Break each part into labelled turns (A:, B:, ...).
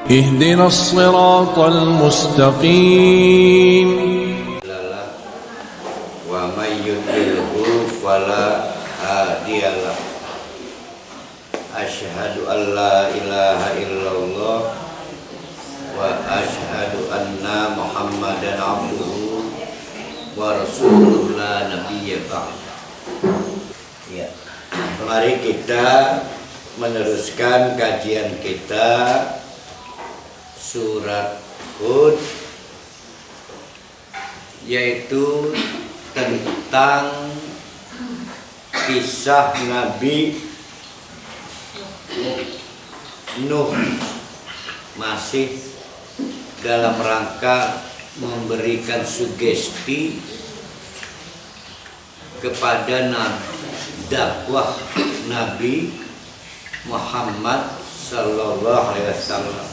A: اهدنا الصراط المستقيم
B: ومن يضلله فلا هادي له أشهد أن لا إله إلا الله وأشهد أن محمدا عبده ورسوله لا نبي بعده. Ya, mari kita meneruskan kajian kita surat Hud, yaitu tentang kisah Nabi Nuh, masih dalam rangka memberikan sugesti kepada dakwah Nabi Muhammad sallallahu alaihi wasallam.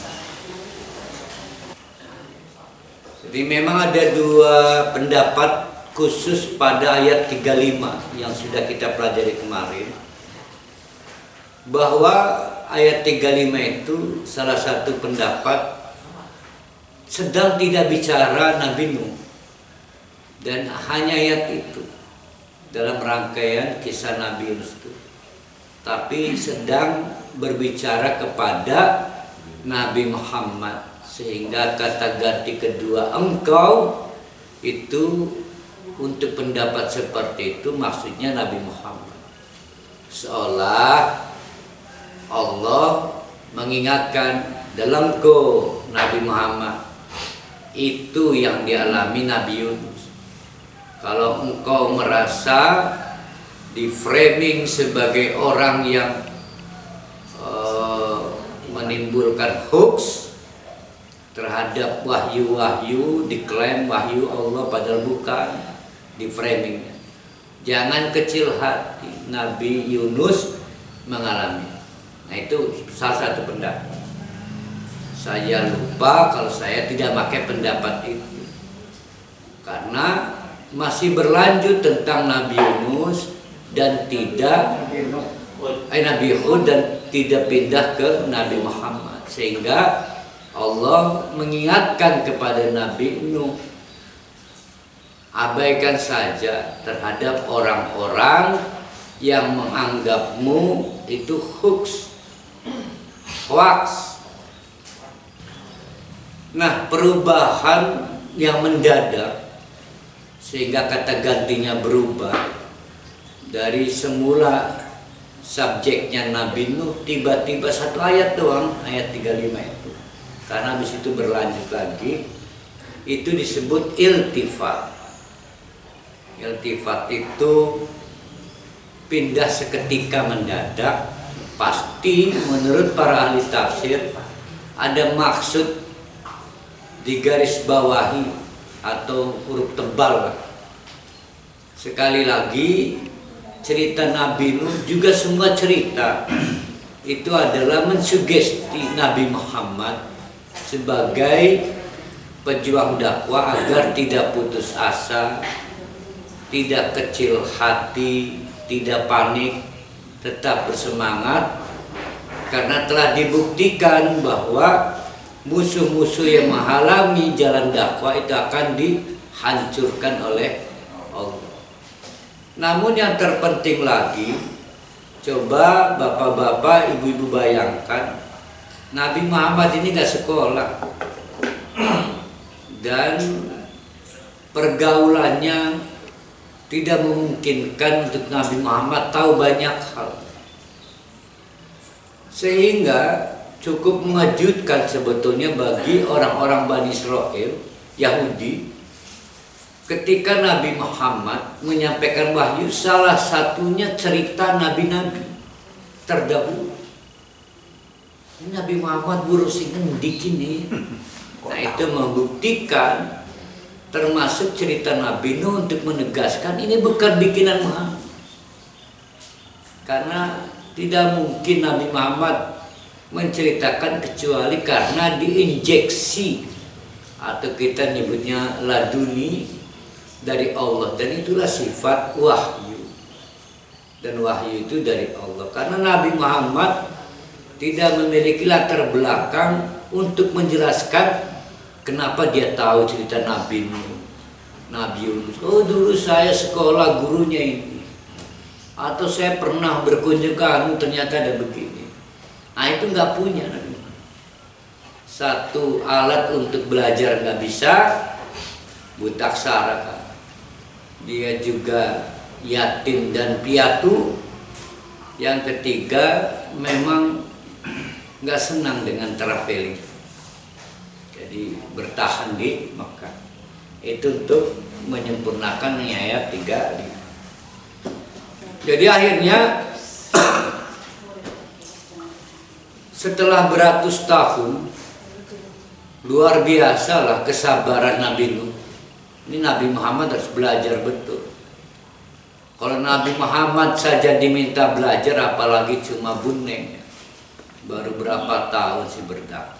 B: Jadi memang ada dua pendapat khusus pada ayat 35 yang sudah kita pelajari kemarin, bahwa ayat 35 itu salah satu pendapat sedang tidak bicara Nabi Nuh, dan hanya ayat itu dalam rangkaian kisah Nabi Yunus itu, tapi sedang berbicara kepada Nabi Muhammad, sehingga kata ganti kedua engkau itu untuk pendapat seperti itu maksudnya Nabi Muhammad, seolah Allah mengingatkan dalam Nabi Muhammad itu yang dialami Nabi Yunus. Kalau engkau merasa di framing sebagai orang yang menimbulkan hoax terhadap wahyu-wahyu, diklaim wahyu Allah padahal bukan, di framingnya, jangan kecil hati, Nabi Yunus mengalami. Nah, itu salah satu pendapat. Saya lupa kalau saya tidak pakai pendapat itu, karena masih berlanjut tentang Nabi Yunus dan tidak Nabi Hud dan tidak pindah ke Nabi Muhammad, sehingga Allah mengingatkan kepada Nabi Nuh, abaikan saja terhadap orang-orang yang menganggapmu itu hoax. Nah, perubahan yang mendadak sehingga kata gantinya berubah dari semula subjeknya Nabi Nuh, tiba-tiba satu ayat doang, ayat 35 itu, karena habis itu berlanjut lagi, itu disebut iltifat. Iltifat itu pindah seketika mendadak, pasti menurut para ahli tafsir ada maksud di garis bawahi atau huruf tebal. Sekali lagi, cerita Nabi Nuh juga semua cerita itu adalah mensugesti Nabi Muhammad sebagai pejuang dakwah agar tidak putus asa, tidak kecil hati, tidak panik, tetap bersemangat, karena telah dibuktikan bahwa musuh-musuh yang menghalangi jalan dakwah itu akan dihancurkan oleh Allah. Namun yang terpenting lagi, coba bapak-bapak, ibu-ibu bayangkan, Nabi Muhammad ini gak sekolah, dan pergaulannya tidak memungkinkan untuk Nabi Muhammad tahu banyak hal, sehingga cukup mengejutkan sebetulnya bagi orang-orang Bani Israel, Yahudi, ketika Nabi Muhammad menyampaikan wahyu, salah satunya cerita nabi-nabi terdahulu. Nabi Muhammad burusin ngendikin nih. Nah, itu membuktikan, termasuk cerita Nabi Nuh, untuk menegaskan ini bukan bikinan Muhammad. Karena tidak mungkin Nabi Muhammad menceritakan kecuali karena diinjeksi, atau kita nyebutnya laduni, dari Allah, dan itulah sifat wahyu. Dan wahyu itu dari Allah, karena Nabi Muhammad tidak memiliki latar belakang untuk menjelaskan kenapa dia tahu cerita Nabi Nuh, Nabi Yunus. Oh, dulu saya sekolah gurunya ini, atau saya pernah berkunjung ke anu ternyata ada begini. Nah, itu nggak punya Nabi Nuh. Satu alat untuk belajar nggak bisa, buta aksara kan. Dia juga yatim dan piatu. Yang ketiga, memang nggak senang dengan traveling, jadi bertahan di Mekah. Itu untuk menyempurnakan ayat 3. Jadi akhirnya setelah beratus tahun, luar biasalah kesabaran Nabi Nuh. Ini Nabi Muhammad harus belajar betul. Kalau Nabi Muhammad saja diminta belajar, apalagi cuma buneng, baru berapa tahun sih berdakwah,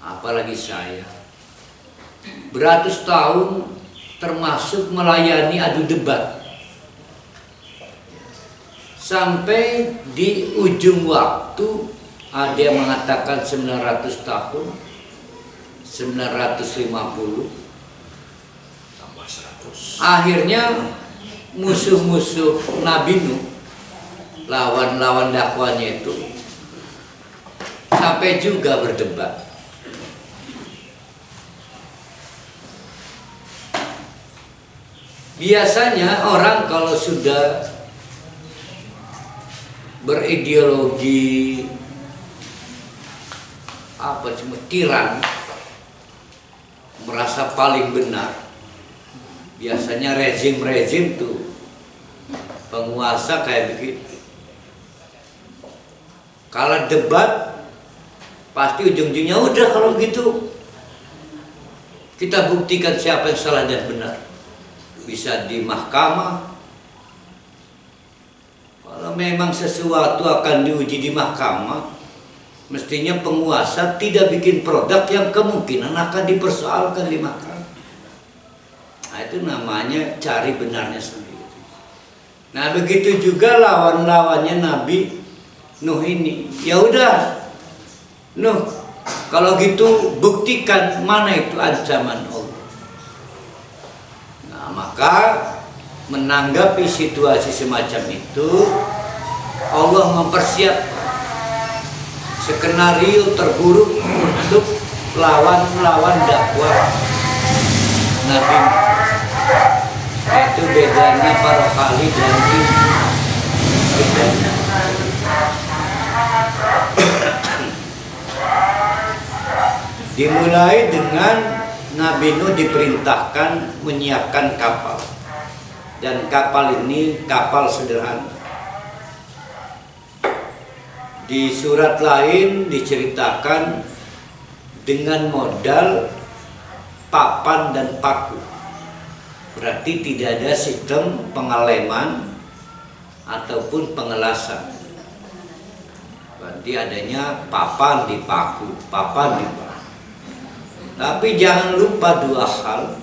B: apalagi saya beratus tahun, termasuk melayani adu debat. Sampai di ujung waktu ada yang mengatakan 900 tahun, 950,
C: tambah 100.
B: akhirnya musuh-musuh Nabi Nuh, lawan-lawan dakwanya itu sampai juga berdebat. Biasanya orang kalau sudah berideologi cuma tiran, merasa paling benar, biasanya rezim-rezim tuh penguasa kayak begitu. Kalau debat pasti ujung-ujungnya udah kalau gitu kita buktikan siapa yang salah dan benar. Bisa di mahkamah. Kalau memang sesuatu akan diuji di mahkamah, mestinya penguasa tidak bikin produk yang kemungkinan akan dipersoalkan di mahkamah. Nah, itu namanya cari benarnya sendiri. Nah, begitu juga lawan-lawannya Nabi Nuh ini. Ya udah, Nuh, kalau gitu buktikan mana itu ancaman Allah. Nah, maka menanggapi situasi semacam itu, Allah mempersiapkan skenario terburuk untuk lawan-lawan dakwah Nabi. Itu bedanya para kali dan ini. Bedanya. Dimulai dengan Nabi Nuh diperintahkan menyiapkan kapal. Dan kapal ini kapal sederhana. Di surat lain diceritakan dengan modal papan dan paku. Berarti tidak ada sistem pengeleman ataupun pengelasan. Berarti adanya papan di paku, papan di paku. Tapi jangan lupa dua hal.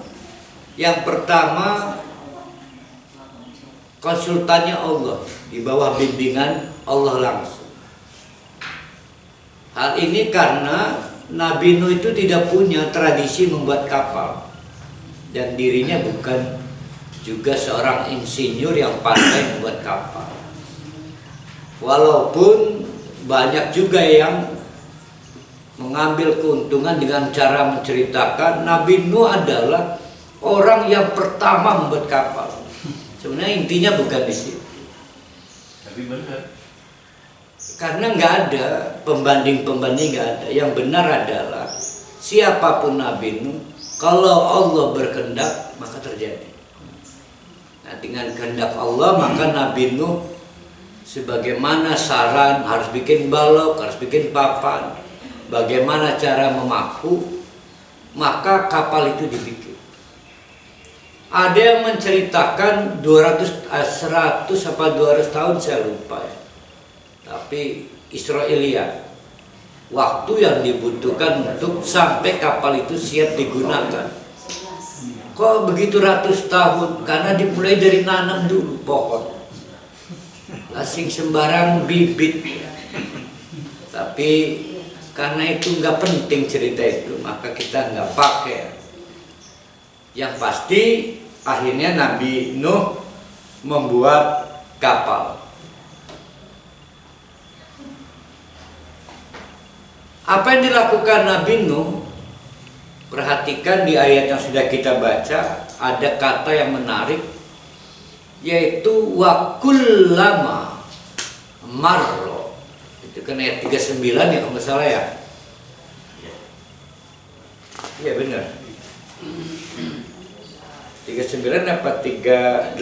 B: Yang pertama, konsultannya Allah, di bawah bimbingan Allah langsung. Hal ini karena Nabi Nuh itu tidak punya tradisi membuat kapal, dan dirinya bukan juga seorang insinyur yang pandai membuat kapal. Walaupun banyak juga yang mengambil keuntungan dengan cara menceritakan Nabi Nuh adalah orang yang pertama membuat kapal. Sebenarnya intinya bukan di situ.
C: Tapi benar.
B: Karena nggak ada pembanding-pembanding, nggak ada. Yang benar adalah siapapun Nabi Nuh, kalau Allah berkehendak maka terjadi. Nah, dengan kehendak Allah maka Nabi Nuh sebagaimana saran harus bikin balok, harus bikin papan, bagaimana cara memaku, maka kapal itu dibikin. Ada yang menceritakan 100 apa 200 tahun saya lupa ya. Tapi Israiliyat, waktu yang dibutuhkan untuk sampai kapal itu siap digunakan. Kok begitu ratus tahun? Karena dimulai dari nanam dulu pohon. Asing sembarang bibit. Tapi karena itu nggak penting cerita itu, maka kita nggak pakai. Yang pasti akhirnya Nabi Nuh membuat kapal. Apa yang dilakukan Nabi Nuh? Perhatikan di ayat yang sudah kita baca, ada kata yang menarik, yaitu wa kullama marro. Itu kan ayat 39 ya kalau nggak salah ya. Iya benar. 39 apa 38?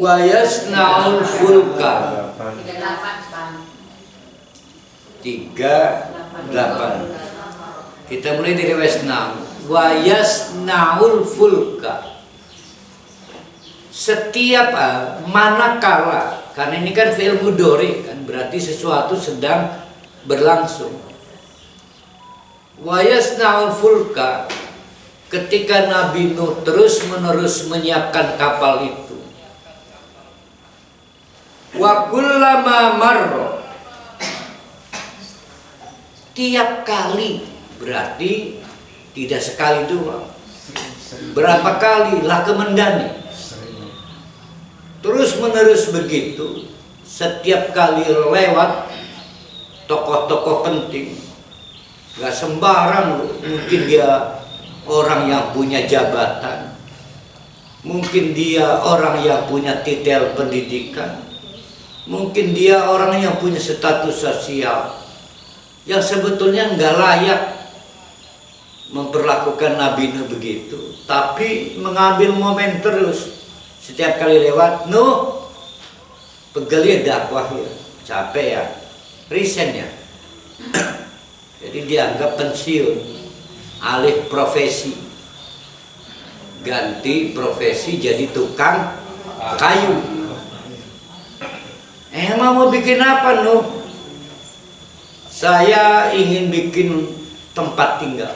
B: Wa yasna'ul fulka. 38. Kita mulai dari wa yasna'ul fulka. Setiap manakala, karena ini kan fi'il mudhari kan, berarti sesuatu sedang berlangsung. Wa yasna'ul fulka, ketika Nabi Nuh terus-menerus menyiapkan kapal itu. Wa kullama marra, tiap kali, berarti tidak sekali doang. Berapa kali lah kemendani. Terus menerus begitu. Setiap kali lewat tokoh-tokoh penting, gak sembarang loh. Mungkin dia orang yang punya jabatan, mungkin dia orang yang punya titel pendidikan, mungkin dia orang yang punya status sosial yang sebetulnya nggak layak memperlakukan Nabi Nuh begitu, tapi mengambil momen terus. Setiap kali lewat, Nuh pegel ya dakwah ya, capek ya, resign ya. Jadi dianggap pensiun, alih profesi, ganti profesi jadi tukang kayu. Emang mau bikin apa Nuh? Saya ingin bikin tempat tinggal.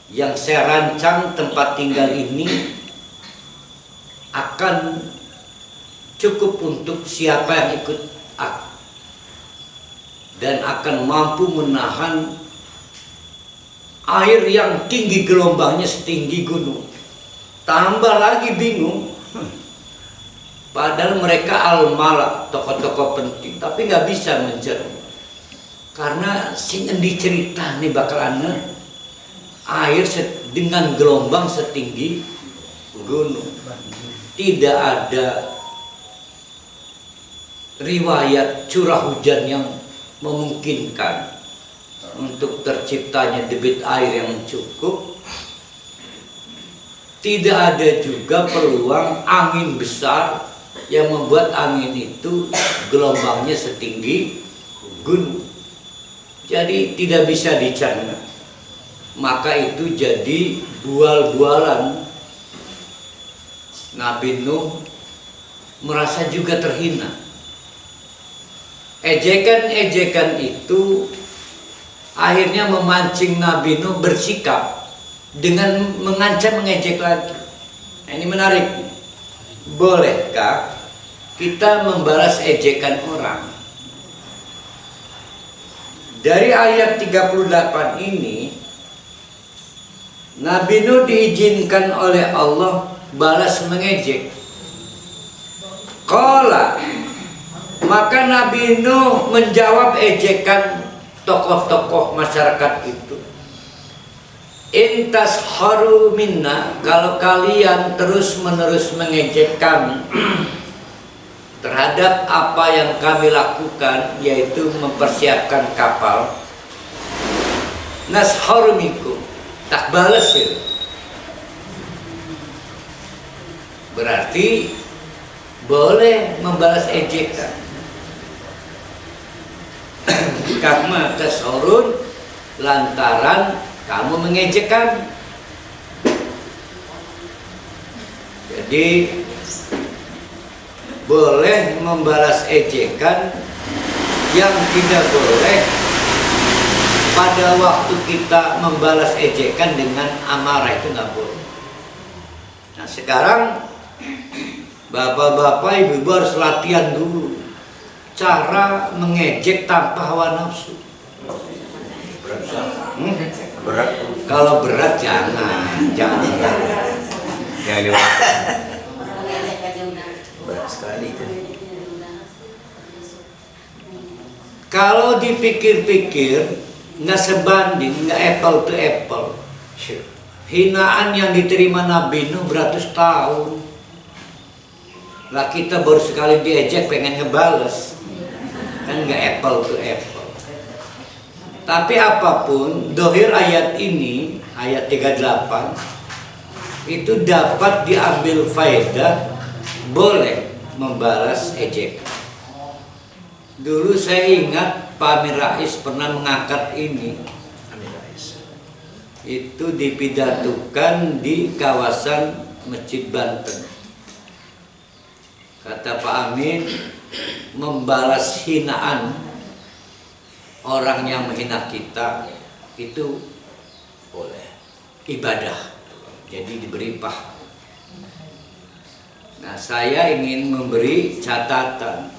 B: Yang saya rancang tempat tinggal ini akan cukup untuk siapa yang ikut aku, dan akan mampu menahan air yang tinggi, gelombangnya setinggi gunung. Tambah lagi bingung, padahal mereka al-malak, tokoh-tokoh penting, tapi nggak bisa mencerna. Karena sing endi cerita nih bakal air dengan gelombang setinggi gunung. Tidak ada riwayat curah hujan yang memungkinkan untuk terciptanya debit air yang cukup. Tidak ada juga peluang angin besar yang membuat angin itu gelombangnya setinggi gunung. Jadi tidak bisa dicerna. Maka itu jadi bual-bualan. Nabi Nuh merasa juga terhina. Ejekan-ejekan itu akhirnya memancing Nabi Nuh bersikap dengan mengancam, mengejek lagi. Nah, ini menarik. Bolehkah kita membalas ejekan orang? Dari ayat 38 ini, Nabi Nuh diizinkan oleh Allah balas mengejek. Qala, maka Nabi Nuh menjawab ejekan tokoh-tokoh masyarakat itu. Intas haru minna, kalau kalian terus-menerus mengejek kami terhadap apa yang kami lakukan, yaitu mempersiapkan kapal, nasharu minkum, tak balas ya. Berarti boleh membalas ejekan. Karena tasharun, lantaran kamu mengejek kami. Jadi boleh membalas ejekan, yang tidak boleh pada waktu kita membalas ejekan dengan amarah, itu nggak boleh. Nah sekarang bapak-bapak, ibu-ibu harus latihan dulu. cara mengejek tanpa hawa nafsu.
C: Berat kan? Berat.
B: Kalau berat jangan.
C: Ya ini berat sekali itu.
B: Kalau dipikir-pikir nggak sebanding, nggak apple to apple. Hinaan yang diterima Nabi Nuh beratus tahun. Lah kita baru sekali diejek pengen ngebales. Kan nggak apple to apple. Tapi apapun, dohir ayat ini, ayat 38, itu dapat diambil faedah, boleh membalas ejek. Dulu saya ingat Pak Amin Rais pernah mengangkat ini.
C: Amin Rais.
B: Itu dipidatukan di kawasan Masjid Banten. Kata Pak Amin, membalas hinaan orang yang menghina kita itu
C: Boleh.
B: ibadah. Jadi diberi pahala. Nah, saya ingin memberi catatan.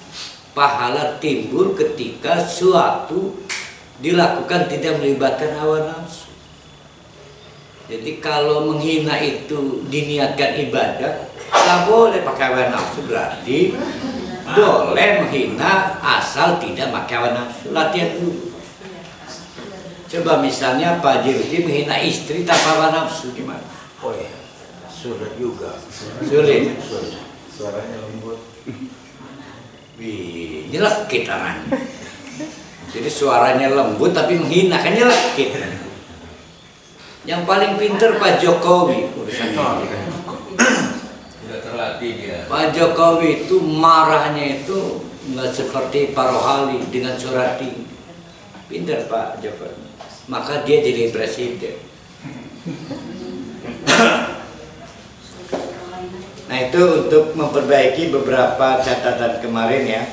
B: Pahala timbul ketika suatu dilakukan tidak melibatkan hawa nafsu. Jadi kalau menghina itu diniatkan ibadah, tak boleh pakai hawa nafsu, berarti boleh menghina asal tidak pakai hawa nafsu. Latihan dulu. Coba misalnya Pak Jirji menghina istri tanpa hawa nafsu, gimana?
C: Oh ya, sulit juga.
B: Sulit.
C: Suaranya lembut.
B: Wih, nyelekit tangan. Jadi suaranya lembut tapi menghina, kan nyelekit. Yang paling pinter Pak Jokowi urusan ini.
C: Sudah terlatih dia.
B: Pak Jokowi itu marahnya itu nggak seperti Pak Rohali dengan suara tinggi. Pinter Pak Jokowi. Maka dia jadi presiden. Nah itu untuk memperbaiki beberapa catatan kemarin ya.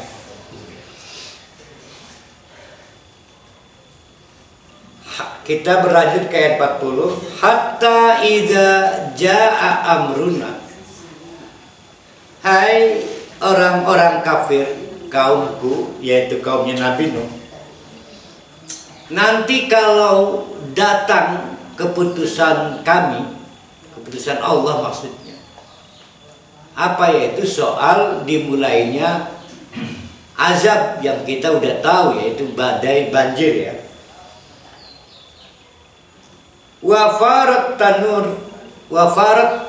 B: Kita berlanjut ke ayat 40. Hatta idza jaa amruna. Hai orang-orang kafir, kaumku, yaitu kaumnya Nabi Nuh. Nanti kalau datang keputusan kami, keputusan Allah maksudnya. Apa yaitu soal dimulainya azab yang kita udah tahu, yaitu badai banjir ya. Wafarat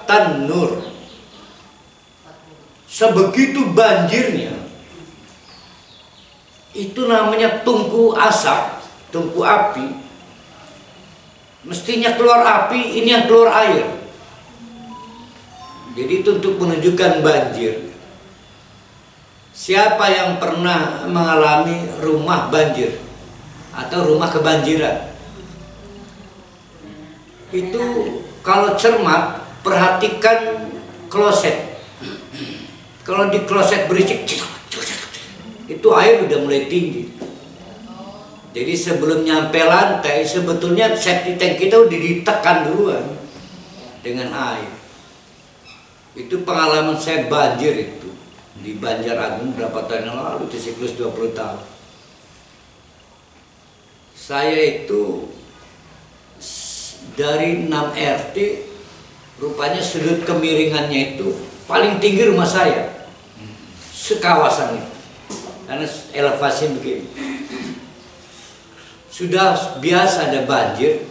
B: tanur. Sebegitu banjirnya, itu namanya tungku asap, tungku api. Mestinya keluar api, ini yang keluar air. Jadi itu untuk menunjukkan banjir. Siapa yang pernah mengalami rumah banjir atau rumah kebanjiran? Itu kalau cermat, perhatikan kloset. Kalau di kloset berisik, itu air udah mulai tinggi. Jadi sebelum nyampe lantai, sebetulnya septic tank kita udah ditekan duluan dengan air. Itu pengalaman saya banjir itu di Banjaragung berapa tahun yang lalu, di siklus 20 tahun. Saya itu dari 6 RT, rupanya sudut kemiringannya itu paling tinggi rumah saya, sekawasan itu, karena elevasi begini. Sudah biasa ada banjir,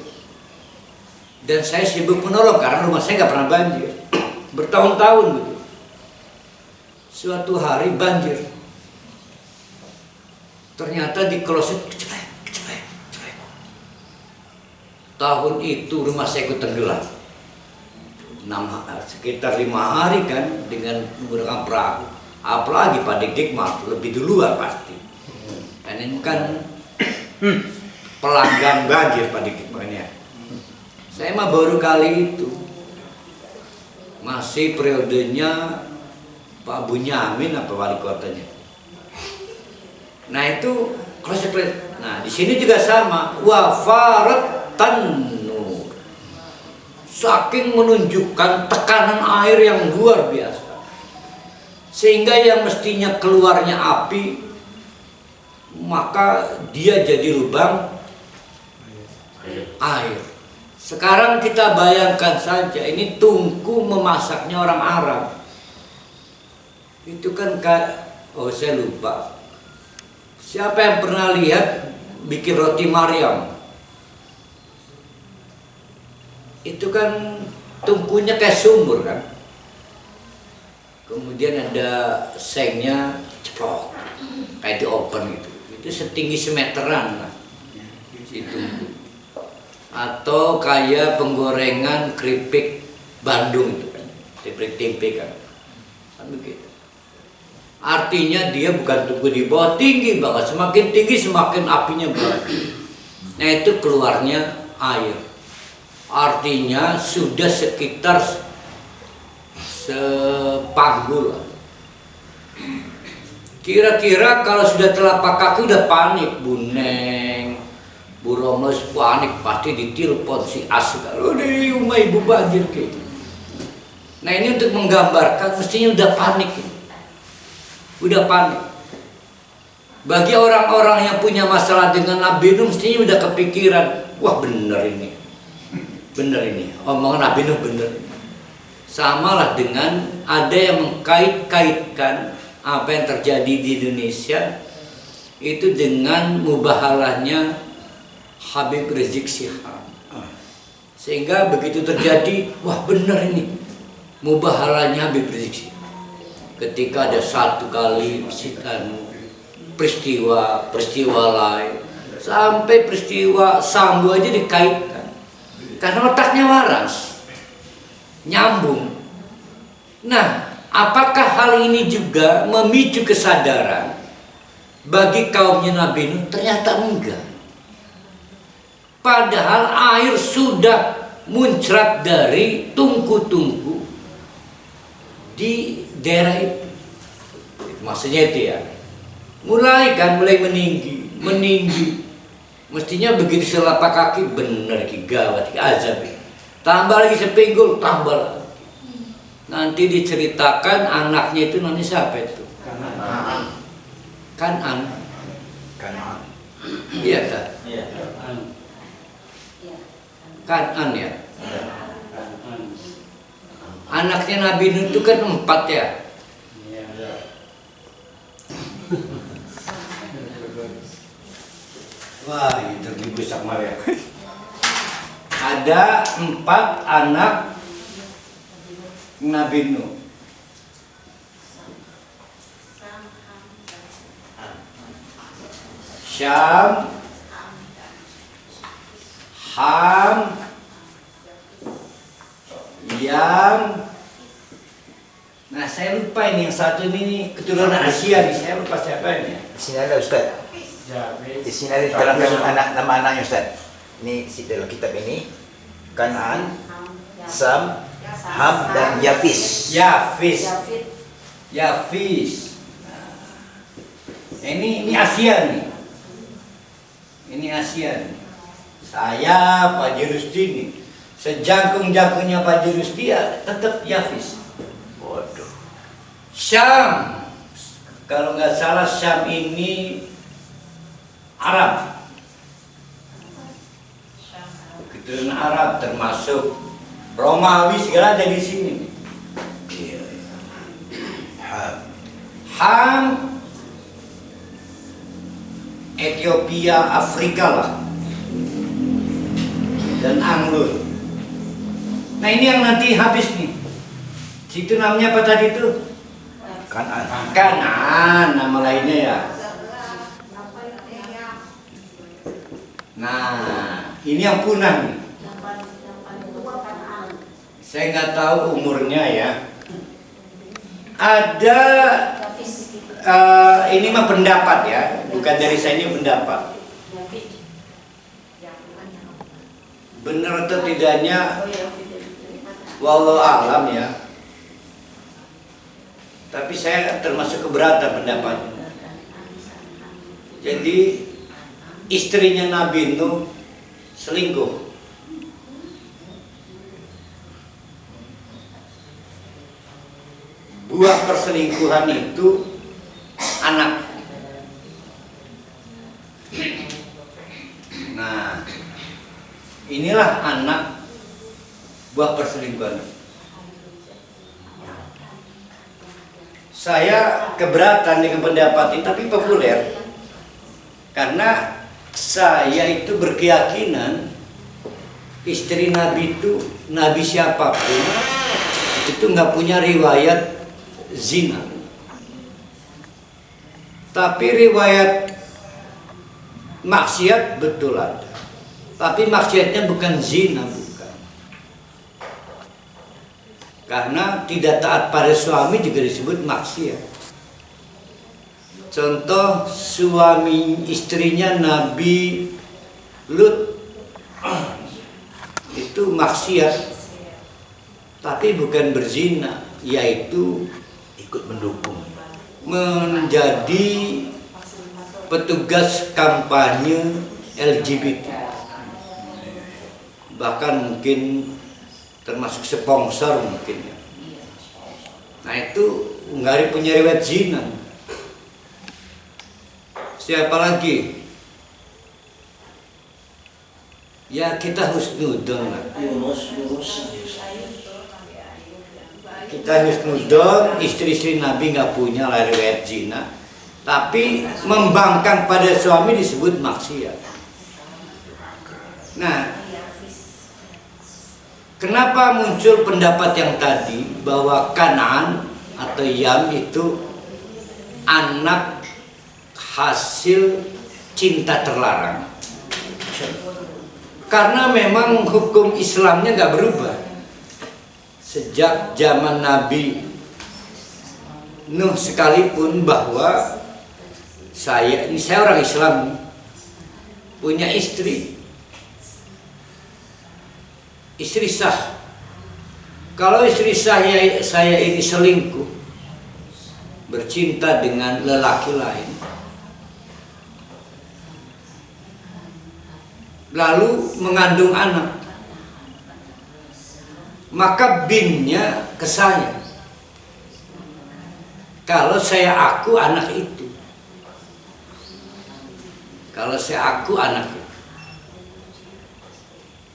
B: dan saya sibuk menolong karena rumah saya nggak pernah banjir. Bertahun-tahun gitu. Suatu hari banjir. Ternyata di kloset kecilek. Tahun itu rumah saya ikut tenggelam. Sekitar 5 hari kan dengan menggunakan perahu. Apalagi Pak Dik mah lebih duluan pasti. Dan ini kan pelanggan banjir Pak Dik makanya. Saya mah baru kali itu. Masih periodenya Pak Bunyamin apa wali kotanya. Nah itu kloset. Nah di sini juga sama. Wafarat tanur. Saking menunjukkan tekanan air yang luar biasa, sehingga yang mestinya keluarnya api maka dia jadi lubang air. Sekarang kita bayangkan saja, ini tungku memasaknya orang Arab. Itu kan saya lupa. Siapa yang pernah lihat bikin roti Maryam? Itu kan tungkunya kayak sumur kan. Kemudian ada sengnya ceplok, kayak di open gitu. Itu setinggi semeteran lah. Itu. Atau kayak penggorengan keripik Bandung itu kan, keripik tempe kan begitu. Artinya dia bukan tunggu di bawah, tinggi banget, semakin tinggi semakin apinya berat. Nah itu keluarnya air, artinya sudah sekitar sepanggul. Kira-kira kalau sudah telapak kaki udah panik, Bu Neng, Bu Romlos panik, pasti ditelepon si As, kalau dari rumah ibu banjir gitu. Nah ini untuk menggambarkan, mestinya udah panik, udah panik. Bagi orang-orang yang punya masalah dengan Nabi Nuh, mestinya udah kepikiran, wah bener ini, omongan Nabi Nuh bener. Samalah dengan ada yang mengkait-kaitkan apa yang terjadi di Indonesia itu dengan mubahalahnya Habib Rizik Syihab. Sehingga begitu terjadi, wah benar ini mubahalahnya Habib Rizik Syihab. Ketika ada satu kali peristiwa lain, sampai peristiwa Sambo aja dikaitkan, karena otaknya waras, nyambung. Nah, apakah hal ini juga memicu kesadaran bagi kaumnya Nabi Nuh? Ternyata enggak. Padahal air sudah muncrat dari tungku-tungku di daerah itu. Maksudnya itu ya. Mulai meninggi. Mestinya begitu selapak kaki bener ki gawat, ki azab. Tambah lagi sepinggul, tambah lagi. Nanti diceritakan anaknya itu namanya siapa itu? Kanan. Iya kan? Kanan ya. Anaknya Nabi Nuh itu kan 4 ya. Wah, itu dibusak Maria. Ada 4 anak Nabi Nuh. Syam, Ham, Yam. Nah saya lupa ini yang satu ini keturunan Asia nih, saya lupa siapa ini.
D: Di sini ada Ustaz. Di sini ada terangkan nama anaknya Ustaz. Ini dalam kitab ini Kan'an, Sam, Ham dan Yafis.
B: Yafis. Nah, ini Asia nih. Ini Asia nih. Saya Pak Jurusti nih. Sejangkung-jangkungnya Pak Jurusti ya tetap Yafis.
D: Waduh.
B: Syam. Kalau nggak salah Syam ini Arab. Keturunan Arab termasuk Romawi segala ada di sini. Ham, Ethiopia, Afrika lah, dan Anglo. Nah ini yang nanti habis nih. Situ namanya apa tadi itu?
D: Kan'an.
B: Kan'an, nama lainnya ya. Nah, ini yang punah nih. Saya nggak tahu umurnya ya. Ada ini mah pendapat ya, bukan dari saya, ini pendapat. Benar atau tidaknya, wallahu alam ya. Tapi saya termasuk keberatan pendapatnya. Jadi istrinya Nabi Nuh selingkuh. Buah perselingkuhan itu anak. inilah anak buah perselingkuhan. Saya keberatan dengan pendapat ini, tapi populer. Karena saya itu berkeyakinan istri Nabi itu, Nabi siapapun itu nggak punya riwayat zina. Tapi riwayat maksiat betul ada. Tapi maksiatnya bukan zina, bukan. Karena tidak taat pada suami juga disebut maksiat. Contoh suami istrinya Nabi Lut itu maksiat, tapi bukan berzina, yaitu
D: Ikut mendukung.
B: menjadi petugas kampanye LGBT, bahkan mungkin termasuk sponsor mungkin. Nah itu nggak punya riwayat zina. Siapa lagi? Ya kita husnudon lah. Kita husnudon, istri-istri Nabi nggak punya lah riwayat zina, tapi membangkang pada suami disebut maksiat. Nah, kenapa muncul pendapat yang tadi bahwa Kanaan atau Yam itu anak hasil cinta terlarang? Karena memang hukum Islamnya nggak berubah sejak zaman Nabi Nuh sekalipun, bahwa saya orang Islam punya istri sah. Kalau istri saya ini selingkuh, bercinta dengan lelaki lain, lalu mengandung anak, maka binnya ke saya. Kalau saya aku anak itu, kalau saya aku anak itu.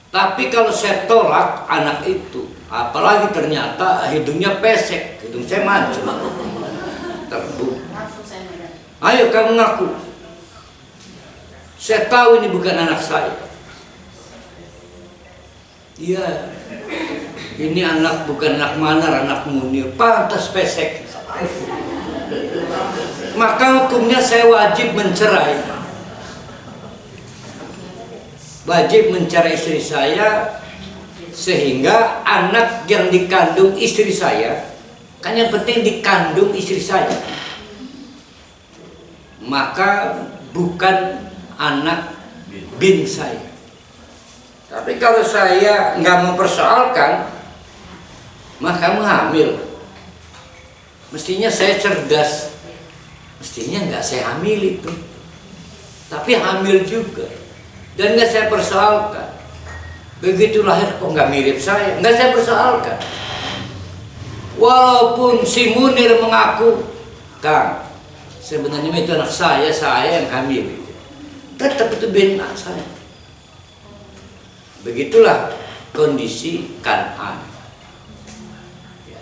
B: Tapi kalau saya tolak anak itu, apalagi ternyata hidungnya pesek, hidung saya mancung, terbuka. Ayo kamu ngaku. Saya tahu ini bukan anak saya. Iya, ini anak bukan anak Manar, anak Munir, pantas pesek. Maka hukumnya saya wajib mencerai. Wajib mencerai istri saya, sehingga anak yang dikandung istri saya, kan yang penting dikandung istri saya, maka bukan anak bin saya. Tapi kalau saya nggak mempersoalkan, maka kamu hamil. Mestinya saya cerdas, mestinya nggak saya hamil itu, tapi hamil juga, dan nggak saya persoalkan. Begitu lahir kok nggak mirip saya, nggak saya persoalkan. Walaupun si Munir mengaku, Kang, sebenarnya itu anak saya yang hamil, tetap itu benar saya. Begitulah kondisi Kanaan. Ya.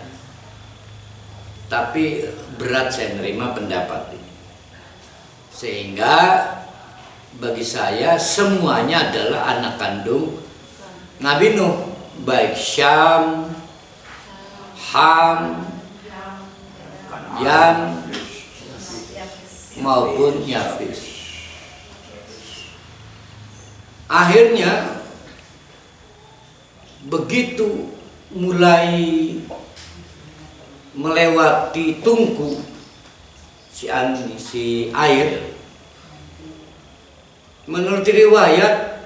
B: Tapi berat saya menerima pendapat ini. Sehingga bagi saya semuanya adalah anak kandung Nabi Nuh, baik Syam, Ham, Yam maupun Yafis. Akhirnya begitu mulai melewati tungku si air, menurut riwayat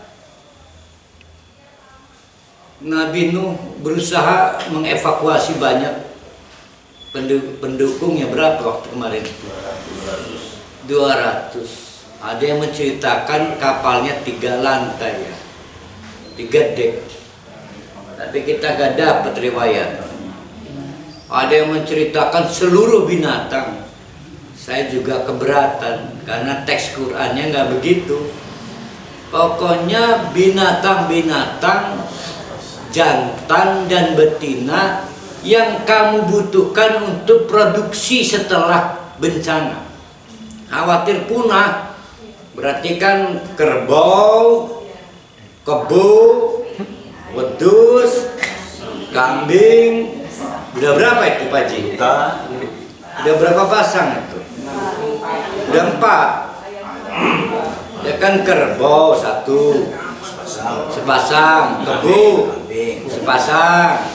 B: Nabi Nuh berusaha mengevakuasi banyak pendukungnya. Berapa waktu kemarin? 200. Ada yang menceritakan kapalnya 3 lantai ya, 3 dek. Tapi kita gak dapat riwayat. Ada yang menceritakan seluruh binatang. Saya juga keberatan karena teks Qur'annya nggak begitu. Pokoknya binatang-binatang jantan dan betina yang kamu butuhkan untuk produksi setelah bencana. Khawatir punah, berarti kan kerbau, kebo, wedus, kambing. Udah berapa itu Pak Ji? Udah berapa pasang itu? Udah 4. Ya kan kerbau 1 sepasang, kebo sepasang,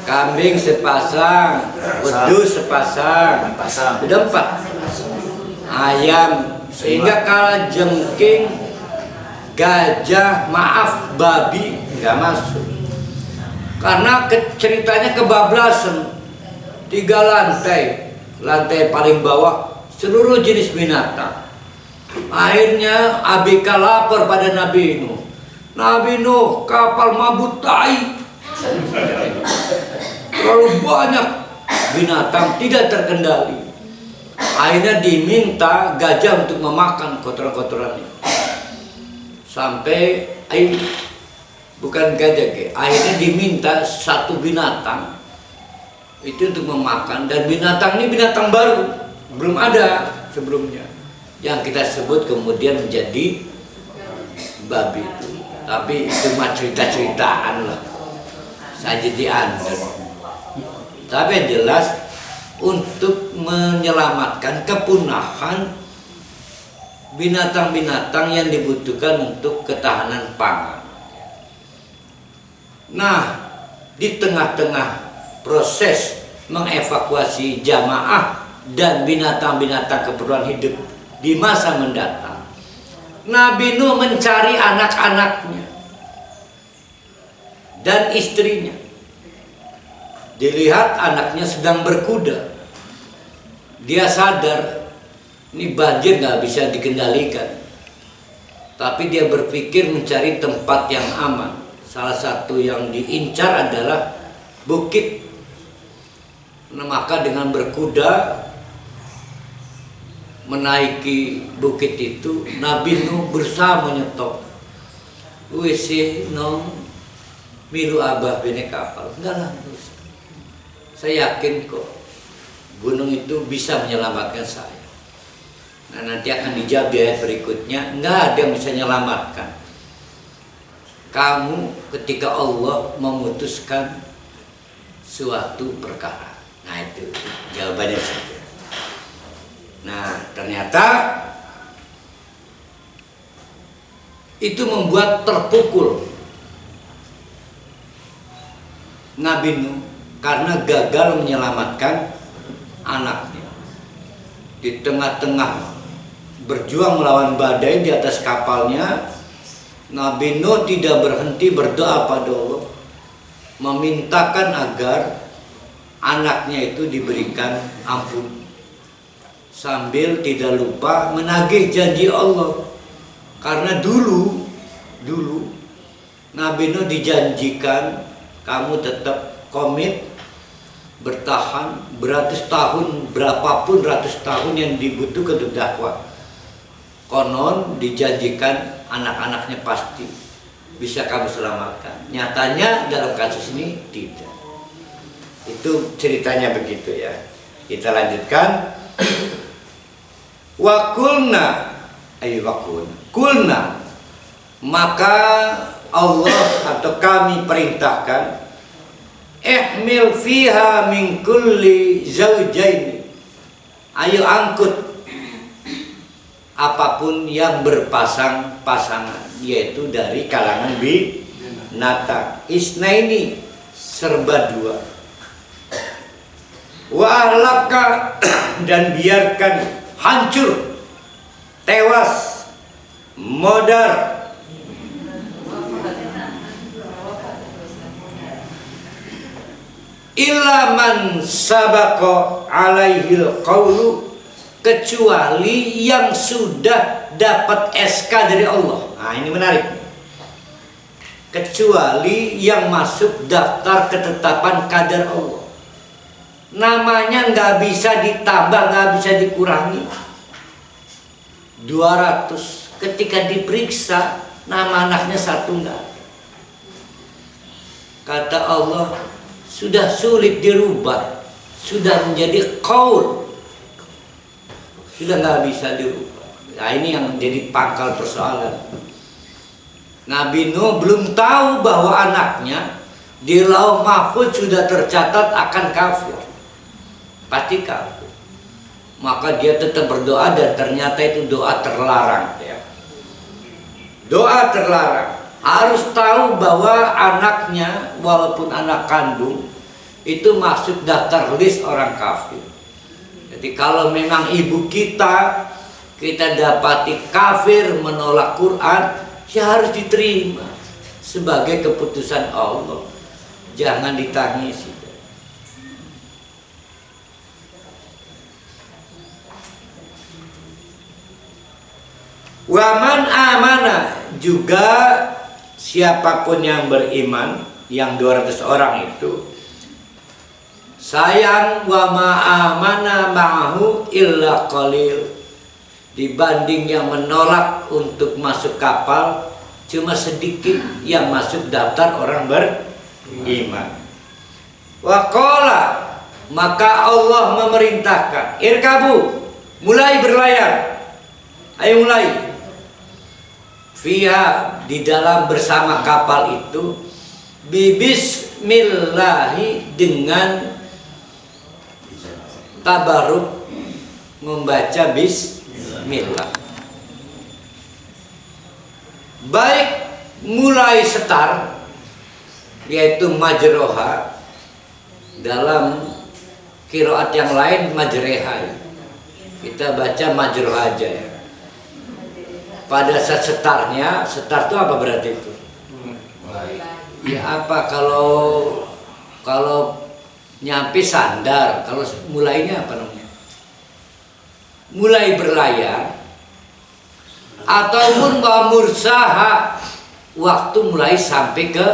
B: kambing sepasang, wedus sepasang, udah 4. Ayam, sehingga kalau jengking, gajah, maaf babi nggak masuk. Karena ceritanya kebablasan. 3 lantai, lantai paling bawah seluruh jenis binatang. Akhirnya ABK lapor pada Nabi Nuh. Nabi Nuh, kapal mabut tai. Terlalu banyak binatang tidak terkendali. Akhirnya diminta gajah untuk memakan kotoran-kotorannya. Sampai bukan gajah, akhirnya diminta 1 binatang itu untuk memakan, dan binatang ini binatang baru, belum ada sebelumnya, yang kita sebut kemudian menjadi babi itu. Tapi itu mah cerita-ceritaan lah, saya jadi aneh. Tapi yang jelas untuk menyelamatkan kepunahan binatang-binatang yang dibutuhkan untuk ketahanan pangan. Nah, di tengah-tengah proses mengevakuasi jamaah dan binatang-binatang keperluan hidup di masa mendatang, Nabi Nuh mencari anak-anaknya dan istrinya. Dilihat anaknya sedang berkuda. Dia sadar ini banjir nggak bisa dikendalikan, tapi dia berpikir mencari tempat yang aman. Salah satu yang diincar adalah bukit. Nah, maka dengan berkuda menaiki bukit itu, Nabi Nuh berusaha menyetop. Wisi nong milu abah bene kapal. Enggak lah, saya yakin kok gunung itu bisa menyelamatkan saya. Nah, nanti akan dijawab di ayat berikutnya, enggak ada yang bisa menyelamatkan kamu ketika Allah memutuskan suatu perkara. Nah, itu jawabannya saja. Nah, ternyata itu membuat terpukul Nabi Nuh karena gagal menyelamatkan anaknya. Di tengah-tengah berjuang melawan badai di atas kapalnya, Nabi Nuh tidak berhenti berdoa pada Allah, memintakan agar anaknya itu diberikan ampun, sambil tidak lupa menagih janji Allah. Karena dulu Nabi Nuh dijanjikan, kamu tetap komit bertahan beratus tahun, berapapun ratus tahun yang dibutuhkan untuk dakwah. Konon dijanjikan anak-anaknya pasti bisa kamu selamatkan. Nyatanya dalam kasus ini tidak. Itu ceritanya begitu ya. Kita lanjutkan. Wakulna, kulna, maka Allah atau kami perintahkan, ihmil fiha min kulli zawjaini, ayo angkut apapun yang berpasang-pasangan, yaitu dari kalangan binatang. Isnaini, serba 2. Wa ahlaka, dan biarkan hancur, tewas, modar illa man sabaqa alaihil qawlu, kecuali yang sudah dapat SK dari Allah. Nah, ini menarik. Kecuali yang masuk daftar ketetapan kadar Allah. Namanya nggak bisa ditambah, nggak bisa dikurangi. 200 ketika diperiksa nama anaknya satu enggak ada. Kata Allah, sudah sulit dirubah, sudah menjadi qaul, sudah nggak bisa dirubah. Nah, ini yang menjadi pangkal persoalan. Nabi Nuh belum tahu bahwa anaknya di Lauh Mahfuz sudah tercatat akan kafir, pasti kafir. Maka dia tetap berdoa dan ternyata itu doa terlarang. Ya. Doa terlarang. Harus tahu bahwa anaknya, walaupun anak kandung, itu masuk daftar list orang kafir. Jadi kalau memang ibu kita dapati kafir, menolak Quran, ya harus diterima sebagai keputusan Allah. Jangan ditangisi. Waman amanah, juga siapapun yang beriman, yang 200 orang itu, sayang wa ma amana ma'ahu illa qalil, dibanding yang menolak untuk masuk kapal cuma sedikit yang masuk daftar orang beriman. Wa qala, maka Allah memerintahkan, irkabu, mulai berlayar, ayo mulai. Fiha, di dalam bersama kapal itu, bismillahi, dengan tabaruk membaca bismillah. Baik mulai setar, yaitu majroha, dalam qiraat yang lain majreha, kita baca majroha aja ya. Pada saat setarnya, setar itu apa berarti itu? Ya apa kalau nyampe sandar, kalau mulainya apa namanya? Mulai berlayar, ataupun mursaha, waktu mulai sampai ke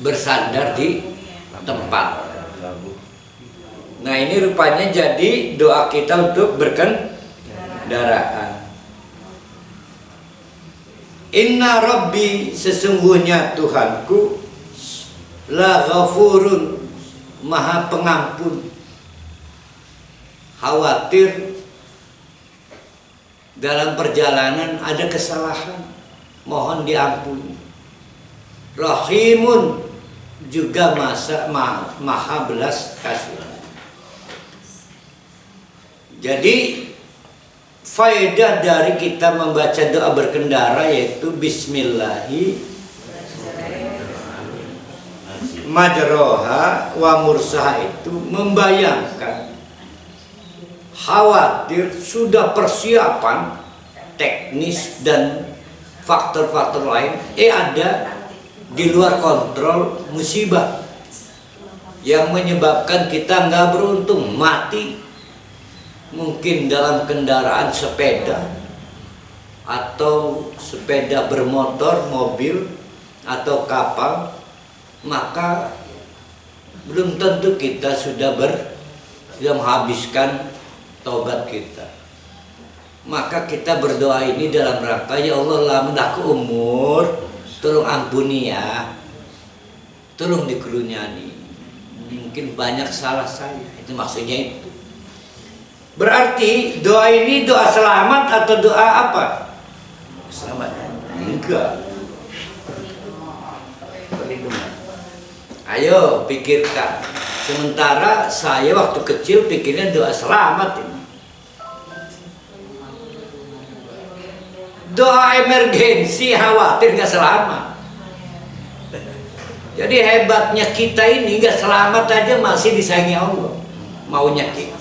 B: bersandar di tempat. Nah ini rupanya jadi doa kita untuk berkendaraan. Inna Rabbi, sesungguhnya Tuhanku, la ghafurun, maha pengampun. Khawatir dalam perjalanan ada kesalahan, mohon diampuni. Rahimun, juga maha belas kasihan. Jadi faedah dari kita membaca doa berkendara yaitu bismillahi majroha wa mursaha, itu membayangkan khawatir sudah persiapan teknis dan faktor-faktor lain, ada di luar kontrol musibah yang menyebabkan kita nggak beruntung, mati. Mungkin dalam kendaraan sepeda atau sepeda bermotor, mobil atau kapal, maka belum tentu kita sudah menghabiskan taubat kita. Maka kita berdoa ini dalam rangka, ya Allah, lamun umur, tolong ampuni ya, tolong dikerunyani, mungkin banyak salah saya, itu maksudnya itu. Berarti doa ini doa selamat atau doa apa? Selamat? Enggak. Perlindungan. Ayo pikirkan. Sementara saya waktu kecil pikirnya doa selamat ini. Doa emergensi, khawatir nggak selamat. Jadi hebatnya kita ini nggak selamat aja masih disayangi Allah. Maunya kita.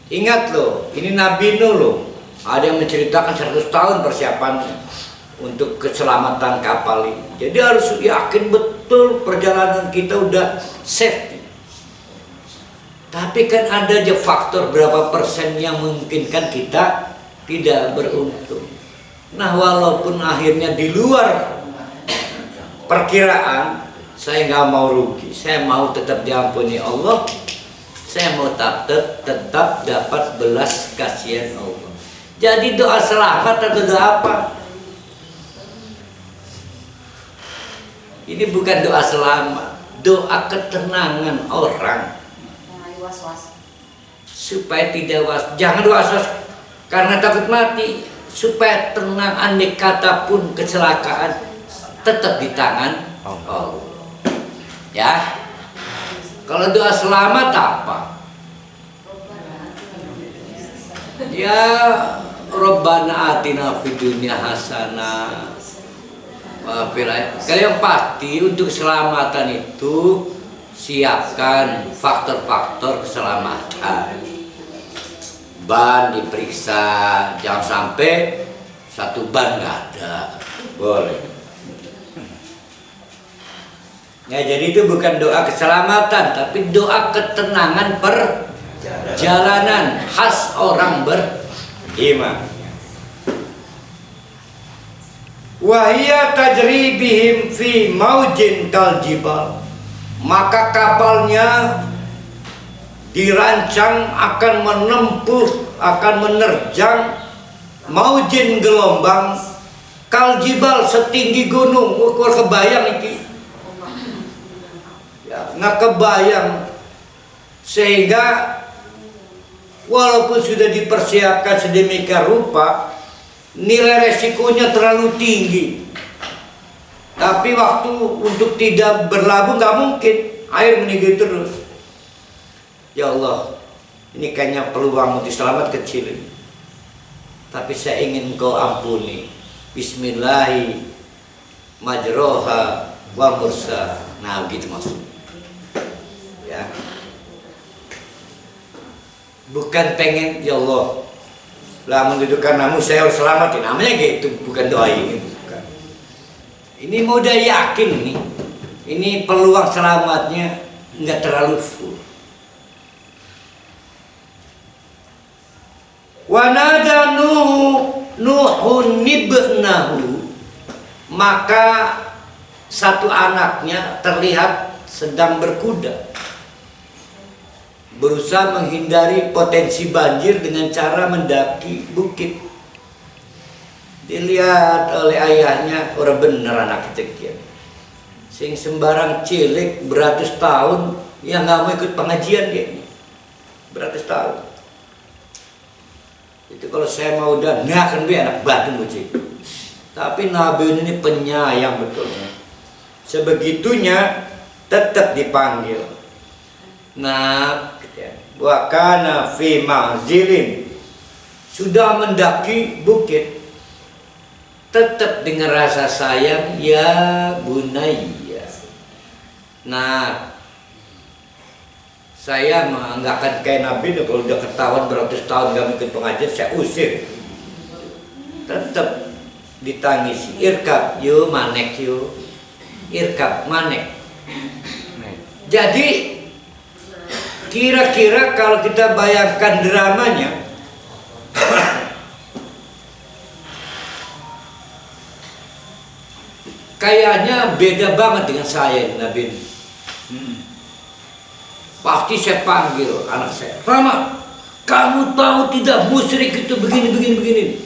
B: Ingat loh, ini Nabi Nuh loh. Ada yang menceritakan 100 tahun persiapannya untuk keselamatan kapal ini. Jadi harus yakin betul perjalanan kita udah safety. Tapi kan ada aja faktor berapa persen yang memungkinkan kita tidak beruntung. Nah walaupun akhirnya di luar perkiraan, saya nggak mau rugi. Saya mau tetap diampuni Allah. Saya mau tetap dapat belas kasihan Allah. Jadi doa selamat atau doa apa? Ini bukan doa selamat, doa ketenangan orang supaya tidak jangan was-was karena takut mati, supaya tenang. Andai kata pun kecelakaan tetap di tangan Allah. Ya, kalau doa selamat apa? Ya, Rabbana atina fid dunya hasanah wa fil akhirati. Kalau yang pasti untuk keselamatan itu siapkan faktor-faktor keselamatan. Ban diperiksa, jangan sampai satu ban nggak ada. Boleh. Ya, jadi itu bukan doa keselamatan, tapi doa ketenangan perjalanan khas orang beriman. Wahia tajri bihim fi maujin kal jibal. Maka kapalnya dirancang akan menempuh, akan menerjang maujin gelombang kal jibal setinggi gunung. Ukur kebayang ini. Ya, nggak kebayang. Sehingga walaupun sudah dipersiapkan sedemikian rupa, nilai resikonya terlalu tinggi. Tapi waktu untuk tidak berlabuh nggak mungkin, air meninggi terus. Ya Allah, ini kayaknya peluang untuk selamat kecil. Tapi saya ingin Engkau ampuni. Bismillahi majroha wa mursa. Nah, gitu maksudnya. Ya. Bukan pengen, ya Allah, lah mendudukan namu saya harus selamat. Namanya gitu, bukan doa ini. Bukan. Ini mau udah yakin nih. Ini peluang selamatnya nggak terlalu full. Wanada Nuhun ibnahu, maka satu anaknya terlihat sedang berkuda, berusaha menghindari potensi banjir dengan cara mendaki bukit. Dilihat oleh ayahnya, orang bener anak kecil, sing sembarang cilik beratus tahun yang nggak mau ikut pengajian dia, beratus tahun. Itu kalau saya mau udah nggak akan be anak batu bocil. Tapi Nabi ini penyayang betulnya. Sebegitunya tetap dipanggil. Nah, wa kana fi ma'zilin, sudah mendaki bukit, tetap dengan rasa sayang, ya bunayya. Nah, saya nggak akan kayak Nabi kalau udah ketahuan beratus tahun gak ikut pengajian, saya usir. Tetap ditangisi, irkab yo manek yo, irkab manek. Jadi kira-kira kalau kita bayangkan dramanya, kayaknya beda banget dengan saya Nabi. Pasti saya panggil anak saya, Rama, kamu tahu tidak musyrik itu begini.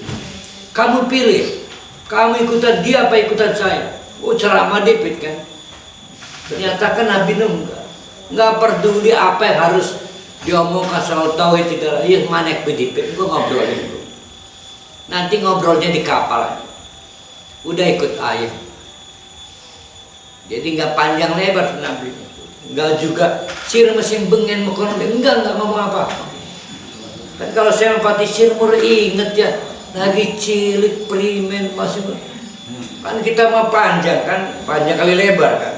B: Kamu pilih, kamu ikutan dia apa ikutan saya? Oh, ceramah dipit kan. Ternyata kan Nabi nggak peduli apa yang harus diomongkan soal tauhid tidak. Iya manek bedipit, gua ngobrolin dulu. Nanti ngobrolnya di kapal. Udah ikut ayah. Jadi nggak panjang lebar Nabi. Enggak juga sir mesin bengen mekon enggak ngomong apa. Kan kalau saya empati sir mur inget ya lagi cilik primen masih kan kita mau panjang kan, panjang kali lebar kan.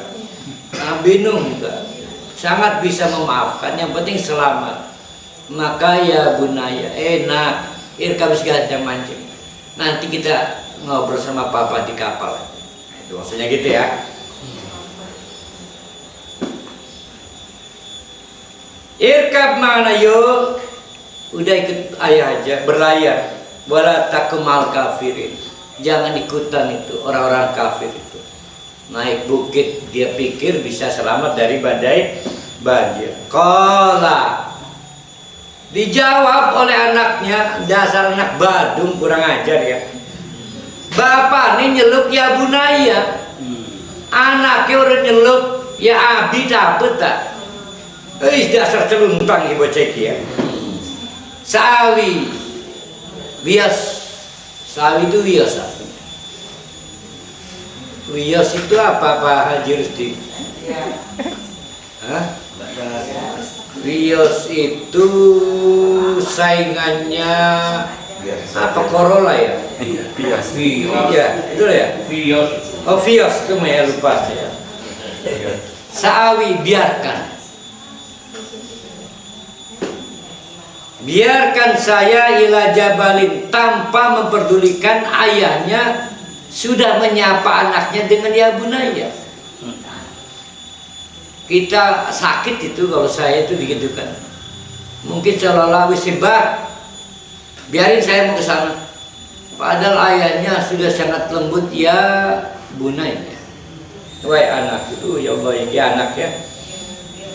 B: Nah, bingung juga. Sangat bisa memaafkan, yang penting selamat. Maka ya bunaya, enak, irkab segala mancing. Nanti kita ngobrol sama papa di kapal. Nah, itu maksudnya gitu ya. Irkab mana yo, udah ikut ayah aja, berlayar. Wala takumal kafirin, jangan ikutan itu orang-orang kafir itu. Naik bukit dia pikir bisa selamat dari badai banjir. Qala Dijawab oleh anaknya, dasar anak badung kurang ajar ya. Bapak ini nyeluk ya bunaya. Anaknya orang nyeluk ya abi dapet tak. Dasar celuntang ibu cek ya. Sawi bias. Sawi itu bias. Bias itu apa Pak Haji Rusti? Hah? Vios itu saingannya apa Corolla ya?
C: Vios.
B: Iya, itu ya.
C: Vios.
B: Oh Vios itu saya lupa saya. Sawi biarkan saya ila jabalin, tanpa memperdulikan ayahnya sudah menyapa anaknya dengan ya bunaya. Kita sakit itu kalau saya itu digitukan. Mungkin seolah-olah hebat. Biarin saya mau ke sana. Padahal ayahnya sudah sangat lembut ya bunaya. Wahai anak itu ya Allah ya anak ya.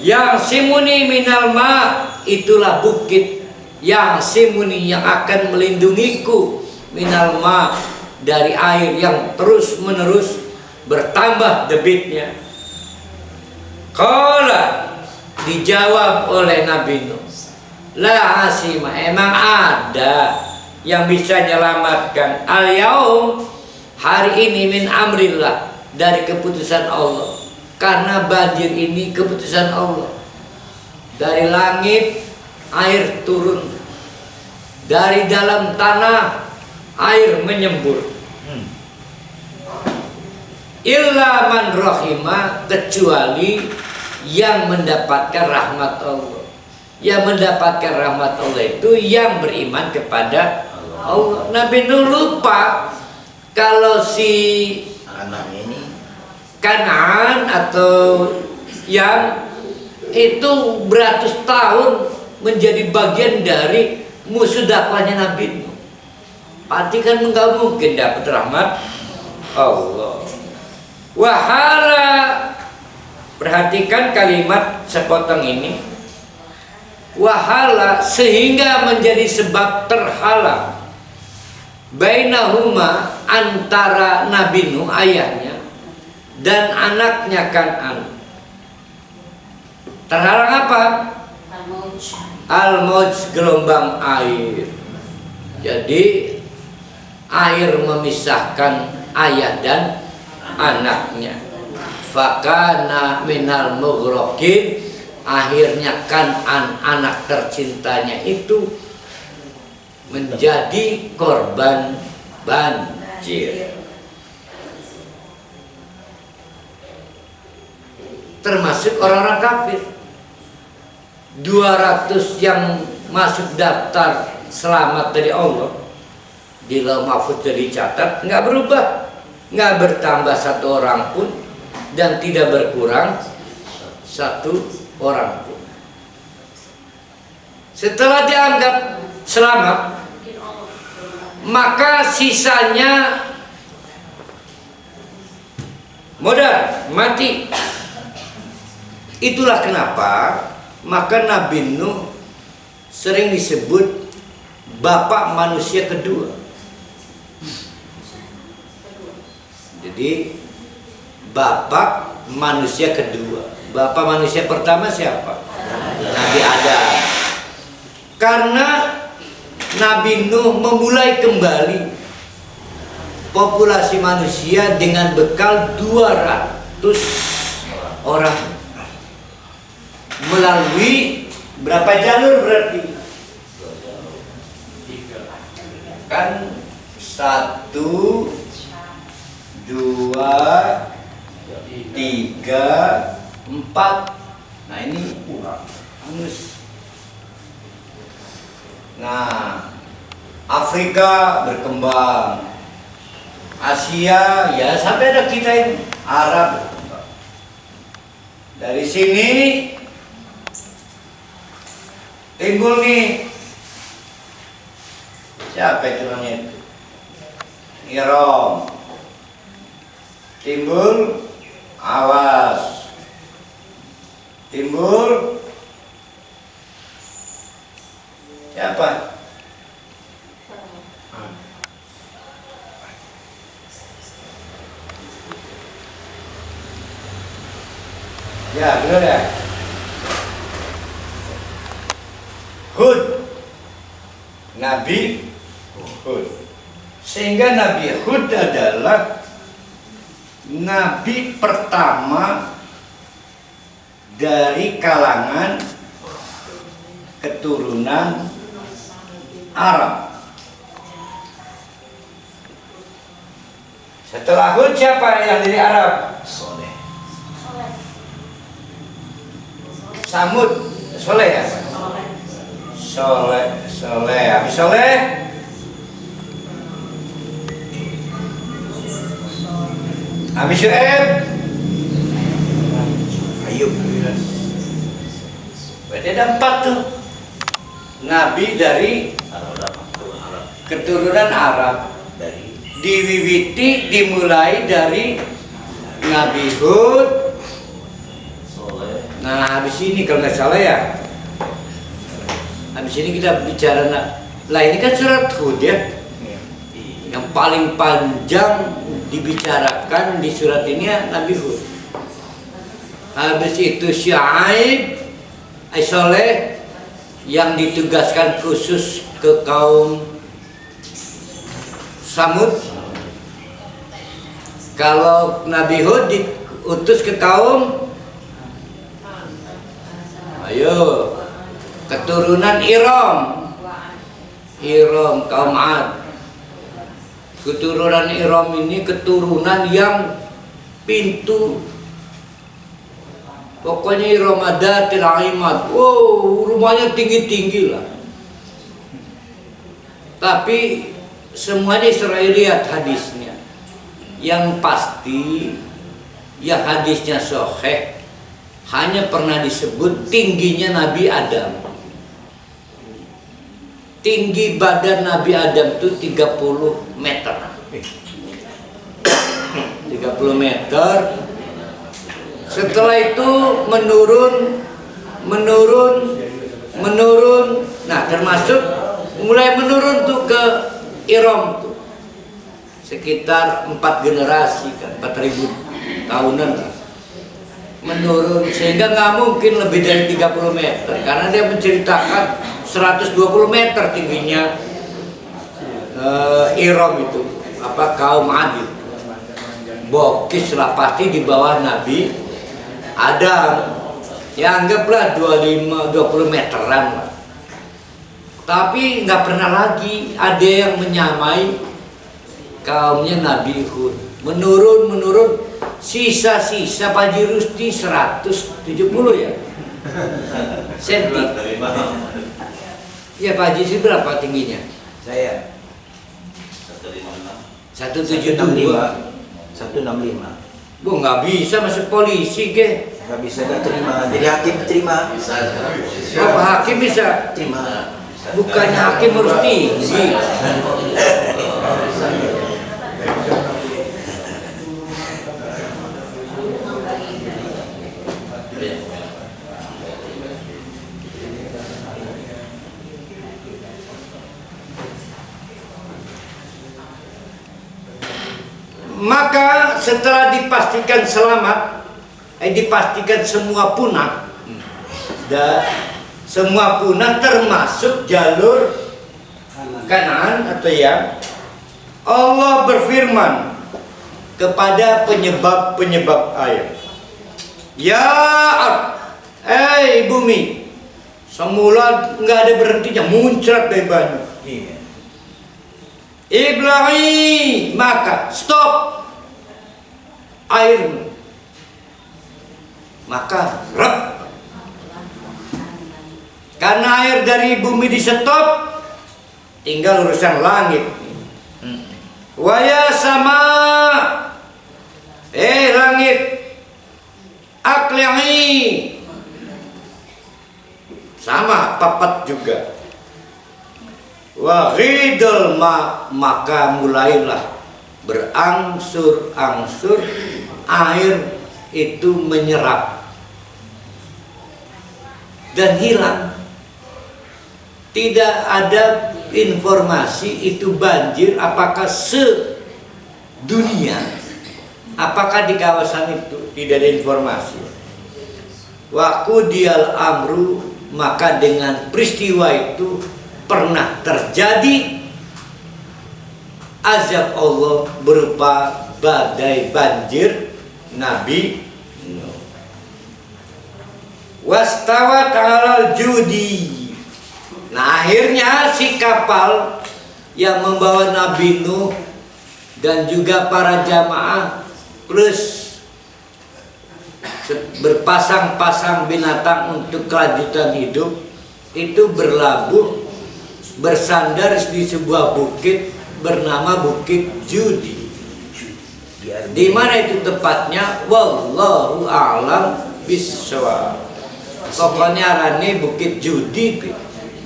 B: Yang simuni minal ma, itulah bukit yang simuni yang akan melindungiku minal ma, dari air yang terus menerus bertambah debitnya. Qala, dijawab oleh Nabi Nuh, la asima, emang ada yang bisa menyelamatkan al-yaum, hari ini, min amrillah, dari keputusan Allah. Karena banjir ini keputusan Allah. Dari langit air turun, dari dalam tanah air menyembur. Illa man rahimah, kecuali yang mendapatkan rahmat Allah. Yang mendapatkan rahmat Allah itu yang beriman kepada Allah. Nabi Nuh lupa kalau si
D: anak ini
B: Kanaan atau yang itu beratus tahun menjadi bagian dari musuh dakwahnya Nabi Nuh. Pasti kan nggak mungkin dapat rahmat Allah. Wahala, perhatikan kalimat sepotong ini. Wahala, sehingga menjadi sebab terhalang bainahuma, antara Nabi Nuh ayahnya dan anaknya Kan'an. Terhalang apa? Al-mauj, gelombang air. Jadi air memisahkan ayah dan anaknya. Fakana minal mughraqin, akhirnya Kan'an anak tercintanya itu menjadi korban banjir. Termasuk orang-orang kafir. 200 yang masuk daftar selamat dari Allah di Lauh Mahfuz dicatat, nggak berubah, nggak bertambah satu orang pun, dan tidak berkurang satu orang pun. Setelah dianggap selamat, maka sisanya modal mati. Itulah kenapa maka Nabi Nuh sering disebut bapak manusia kedua. Jadi bapak manusia kedua. Bapak manusia pertama siapa? Nabi Adam. Karena Nabi Nuh memulai kembali populasi manusia dengan bekal 200 orang. Melalui berapa jalur berarti? Kan 1, 2, 3, 4. Nah ini hangus. Nah, Afrika berkembang, Asia ya sampai ada kita ini, Arab berkembang. Dari sini timbul nih, siapa itu namanya itu? Iram. Timbul, awas. Timbul Ya apa? Ya, benar ya. Hud, Nabi Hud. Sehingga Nabi Hud adalah Nabi pertama dari kalangan keturunan Arab. Setelah Hud siapa yang dari Arab?
C: Soleh.
B: Samud, Soleh ya? Soleh, habis Soleh? Habis Syuaib?
D: Ayub.
B: Berarti ada 4 tuh. Nabi dari keturunan Arab.
D: Dari
B: Diwiwiti, dimulai dari Nabi Hud. Nah, habis ini kalau nggak salah ya, habis ini kita bicara lah ini kan surat Hud ya, yang paling panjang dibicarakan di surat ini ya Nabi Hud. Habis itu Syuaib, Soleh yang ditugaskan khusus ke kaum Samud. Kalau Nabi Hud diutus ke kaum, ayo, keturunan Iram kaum Ad. Keturunan Iram ini keturunan yang pintu, pokoknya Iram ada Tilaimat. Wow, rumahnya tinggi-tinggi lah. Tapi semuanya Israeliat hadisnya. Yang pasti, ya hadisnya sahih, hanya pernah disebut tingginya Nabi Adam. Tinggi badan Nabi Adam itu 30 meter. 30 meter. Setelah itu menurun. Nah, termasuk mulai menurun tuh ke Iram tuh. Sekitar 4 generasi kan, 4000 tahunan lah. Menurun sehingga nggak mungkin lebih dari 30 meter karena dia menceritakan 120 meter tingginya Iram itu kaum Ad. Bokis lah pasti di bawah Nabi Adam, ya anggaplah 20 meteran lah. Tapi nggak pernah lagi ada yang menyamai kaumnya Nabi Hud. Menurun sisa-sisa Pak Haji Rusti 170 ya senti. Ya Pak Haji sih berapa tingginya?
D: saya
B: 172.
D: 165.
B: Bu nggak bisa masuk polisi ke?
D: Nggak bisa nggak terima. Jadi hakim terima.
B: Bapak hakim bisa?
D: Terima.
B: Bukannya hakim harus tinggi. Maka setelah dipastikan selamat, dipastikan semua punah, dan semua punah termasuk jalur Kanaan atau yang Allah berfirman kepada penyebab air, ya bumi, semula nggak ada berhentinya, muncrat dari banyu. Ibla'i, maka stop air, maka rep. Karena air dari bumi di stop, tinggal urusan langit. Waya sama, langit, akli'i, sama papat juga. Wa ghidal maka mulailah berangsur-angsur air itu menyerap dan hilang. tidak ada informasi itu banjir apakah sedunia, apakah di kawasan itu, tidak ada informasi. Wa qudiyal amru, maka dengan peristiwa itu pernah terjadi azab Allah berupa badai banjir Nabi Nuh. Wastawat alal judi. Nah, akhirnya si kapal yang membawa Nabi Nuh dan juga para jamaah plus berpasang-pasang binatang untuk kelanjutan hidup itu berlabuh bersandar di sebuah bukit bernama Bukit Judi. Di mana itu tepatnya? Wallahu a'lam bishawab. Pokoknya arane Bukit Judi.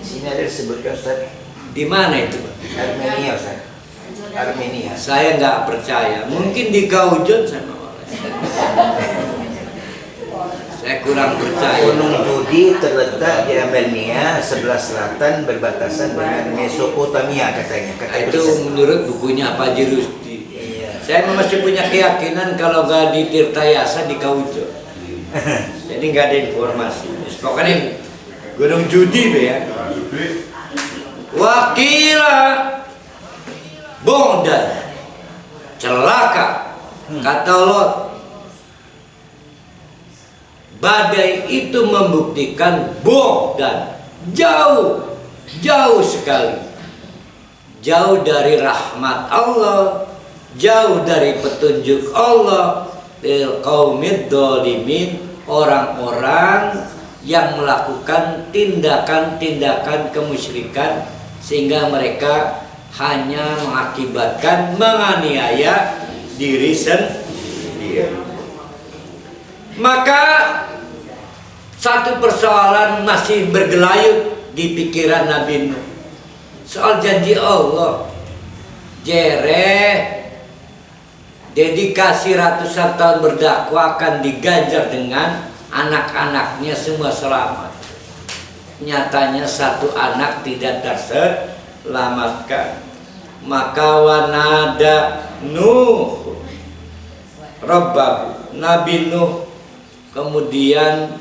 D: Sini ada disebutkan Ustaz.
B: Di mana itu?
D: Armenia Ustaz. Armenia.
B: Saya nggak percaya. Mungkin di Gaujon sana. Saya kurang percaya.
D: Gunung Judi terletak di Armenia sebelah selatan berbatasan dengan Mesopotamia katanya.
B: Itu menurut bukunya Pak Haji Rusti.
D: Iya.
B: Saya masih punya keyakinan kalau nggak di Tirtayasa di Gaujon. Jadi nggak ada informasi. Pokoknya Gunung Judi be ya. Wakila Bongdan celaka kata Lot. Badai itu membuktikan Bongdan jauh sekali, jauh dari rahmat Allah, jauh dari petunjuk Allah lil qaumid dzalimin, orang-orang yang melakukan tindakan-tindakan kemusyrikan sehingga mereka hanya mengakibatkan menganiaya diri sendiri. Maka satu persoalan masih bergelayut di pikiran Nabi Nuh, soal janji Allah. Jereh dedikasi ratusan tahun berdakwah akan diganjar dengan anak-anaknya semua selamat. Nyatanya satu anak tidak terselamatkan. Maka wanada Nuh Rabbahu, Nabi Nuh kemudian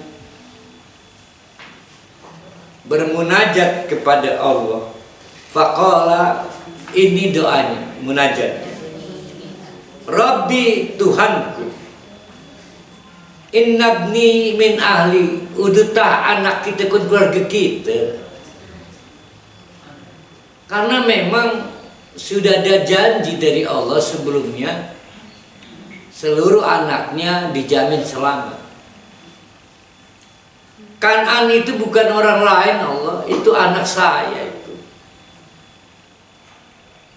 B: bermunajat kepada Allah. Faqala, ini doanya, munajat. Rabbi, Tuhanku, innabni min ahli, udutah anak kita kun keluarga kita. Karena memang sudah ada janji dari Allah sebelumnya, seluruh anaknya dijamin selamat. Kan'an itu bukan orang lain Allah, itu anak saya itu.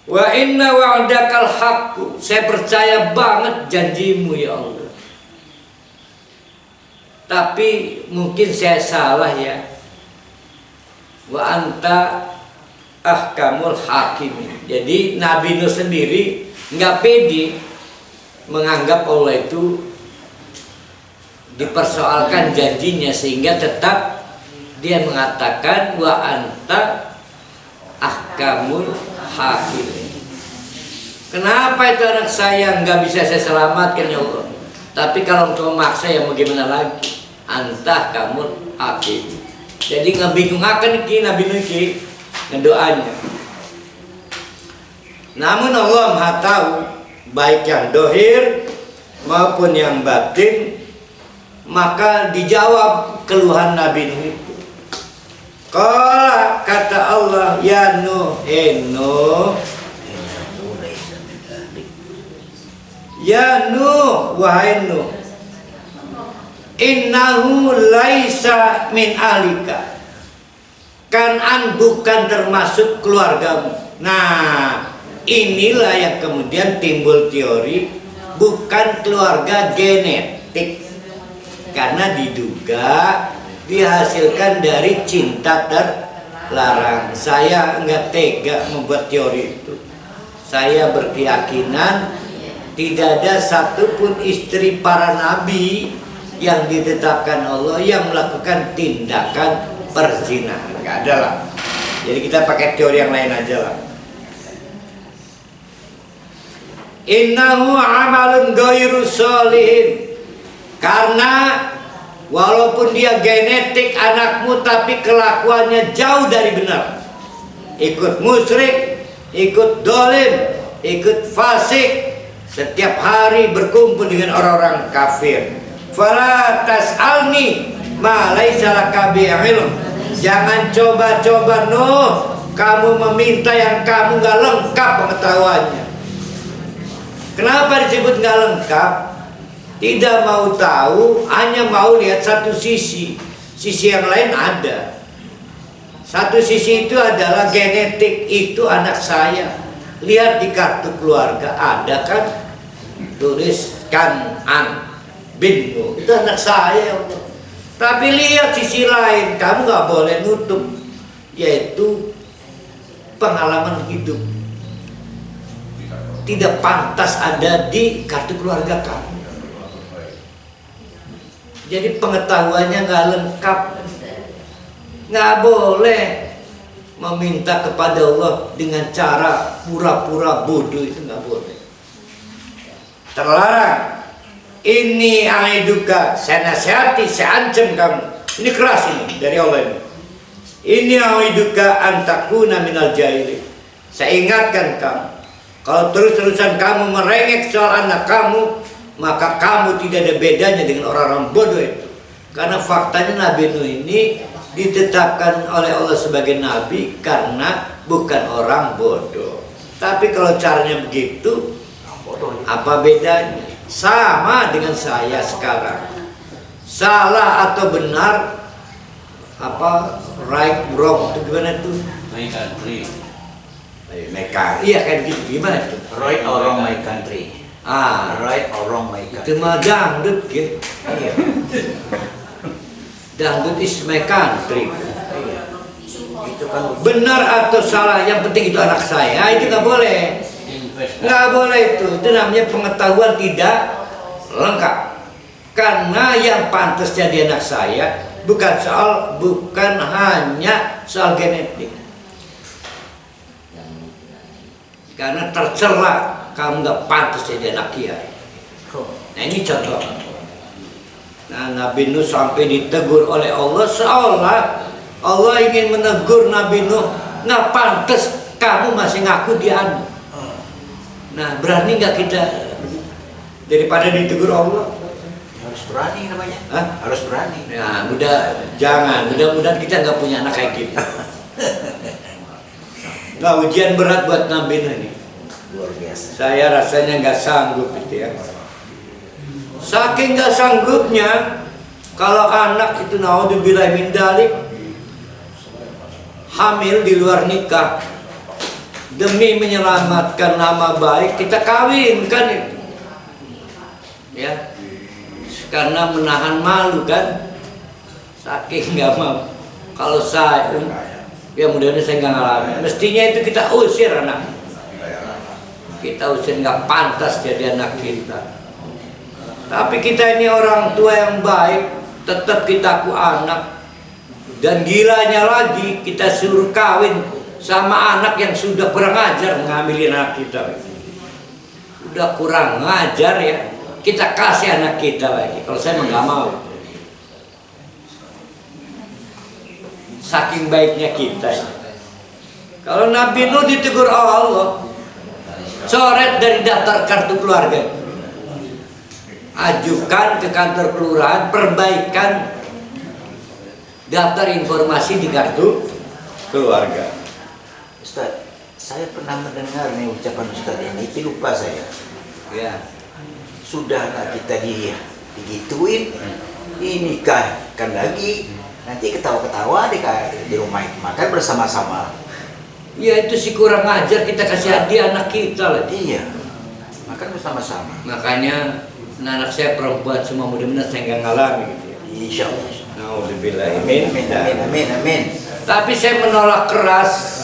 B: Wa inna wa'dakal haqqu, saya percaya banget janjimu ya Allah. Tapi mungkin saya salah ya. Wa anta ahkamul hakimin. Jadi Nabi Nuh sendiri nggak pede menganggap Allah itu dipersoalkan janjinya, sehingga tetap dia mengatakan wa anta ahkamul hakimin. Kenapa itu anak saya nggak bisa saya selamatkan ya Allah? Tapi kalau engkau memaksa ya bagaimana lagi? Anta ahkamul hakimin. Jadi ngebingungakan iki Nabi Nuh iki ngedoanya. Namun Allah Maha tahu baik yang dohir maupun yang batin. Maka dijawab keluhan Nabi Nuh itu. Qala, kata Allah, ya Nuh, Nuh, ya Nuh, wahai Nuh, innahu laisa min alika, Kan'an bukan termasuk keluargamu. Nah, inilah yang kemudian timbul teori bukan keluarga genetik, karena diduga dihasilkan dari cinta terlarang. Saya enggak tega membuat teori itu. Saya berkeyakinan tidak ada satupun istri para nabi yang ditetapkan Allah yang melakukan tindakan perzinahan. Enggak ada lah. Jadi kita pakai teori yang lain aja lah. Innahu amalun ghairu sholihin. Karena walaupun dia genetik anakmu, tapi kelakuannya jauh dari benar. Ikut musyrik, ikut dolim, ikut fasik, setiap hari berkumpul dengan orang-orang kafir. Fala tas'alni ma laisa laka bihi ilm. Jangan coba-coba kamu meminta yang kamu nggak lengkap pengetahuannya. Kenapa disebut nggak lengkap? Tidak mau tahu, hanya mau lihat satu sisi. Sisi yang lain ada. Satu sisi itu adalah genetik, itu anak saya. Lihat di kartu keluarga, ada kan? Tuliskan An bin Nuh. Itu anak saya. Tapi lihat sisi lain, kamu nggak boleh nutup, yaitu pengalaman hidup. Tidak pantas ada di kartu keluarga kamu. Jadi pengetahuannya nggak lengkap. Nggak boleh meminta kepada Allah dengan cara pura-pura bodoh, itu nggak boleh. Terlarang. Ini aiduka, saya nasihati, saya ancam kamu. Ini keras ini dari Allah ini. Ini aiduka antakuna minal jahili. Saya ingatkan kamu, kalau terus-terusan kamu merengek soal anak kamu, maka kamu tidak ada bedanya dengan orang-orang bodoh itu. Karena faktanya Nabi Nuh ini ditetapkan oleh Allah sebagai nabi karena bukan orang bodoh. Tapi kalau caranya begitu, apa bedanya? Sama dengan saya sekarang. Salah atau benar, apa right wrong itu gimana tuh?
C: My country.
B: Iya kayak gitu, gimana tuh?
D: Right or wrong my country. Right or wrong my country.
B: Itu mah dangdut ya.
D: Iya.
B: Dangdut is my country.
D: Iya. Itu kan
B: Benar atau salah, yang penting itu anak saya, itu nggak boleh. Nggak boleh itu namanya pengetahuan tidak lengkap. Karena yang pantas jadi anak saya bukan hanya soal genetik. Karena tercela kamu nggak pantas jadi anak kiai. Nah ini contoh. Nah Nabi Nuh sampai ditegur oleh Allah, seolah Allah ingin menegur Nabi Nuh, nggak pantas kamu masih ngaku dia anak. Nah berani nggak kita daripada ditegur Allah?
D: harus berani namanya.
B: Hah?
D: Harus berani.
B: Ya mudah-mudahan kita nggak punya anak kayak gitu. Nah ujian berat buat Nabi Nuh ini.
D: Luar biasa.
B: Saya rasanya nggak sanggup itu ya. Saking nggak sanggupnya, kalau anak itu naudzubillah min dzalik hamil di luar nikah, demi menyelamatkan nama baik kita kawinkan itu, ya, karena menahan malu kan, saking nggak mau. Kalau saya, ya mudah-mudahan saya nggak ngalamin. Mestinya itu kita usir anak, kita usir, nggak pantas jadi anak kita. Tapi kita ini orang tua yang baik, tetap kita aku anak. Dan gilanya lagi kita suruh kawin sama anak yang sudah kurang ajar ngambilin anak kita. Udah kurang ngajar ya, kita kasih anak kita lagi. Kalau saya nggak mau. Saking baiknya kita. Kalau Nabi Nuh ditegur Allah, coret dari daftar kartu keluarga. Ajukan ke kantor kelurahan perbaikan daftar informasi di kartu keluarga.
D: Ustaz, saya pernah mendengar nih ucapan Ustaz ini, tapi lupa saya.
B: Ya.
D: Sudah nggak kita digituin, dinikahkan lagi, nanti ketawa-ketawa di rumah itu makan bersama-sama.
B: Ya itu sih kurang ajar, kita kasih hadiah anak kita lagi.
D: Iya, makan bersama-sama.
B: Makanya anak saya perempuan semua, mudah-mudahan saya nggak ngalami gitu ya.
D: Insya Allah.
B: Naudzubillah.
D: Amin, amin, amin, amin, amin.
B: Tapi saya menolak keras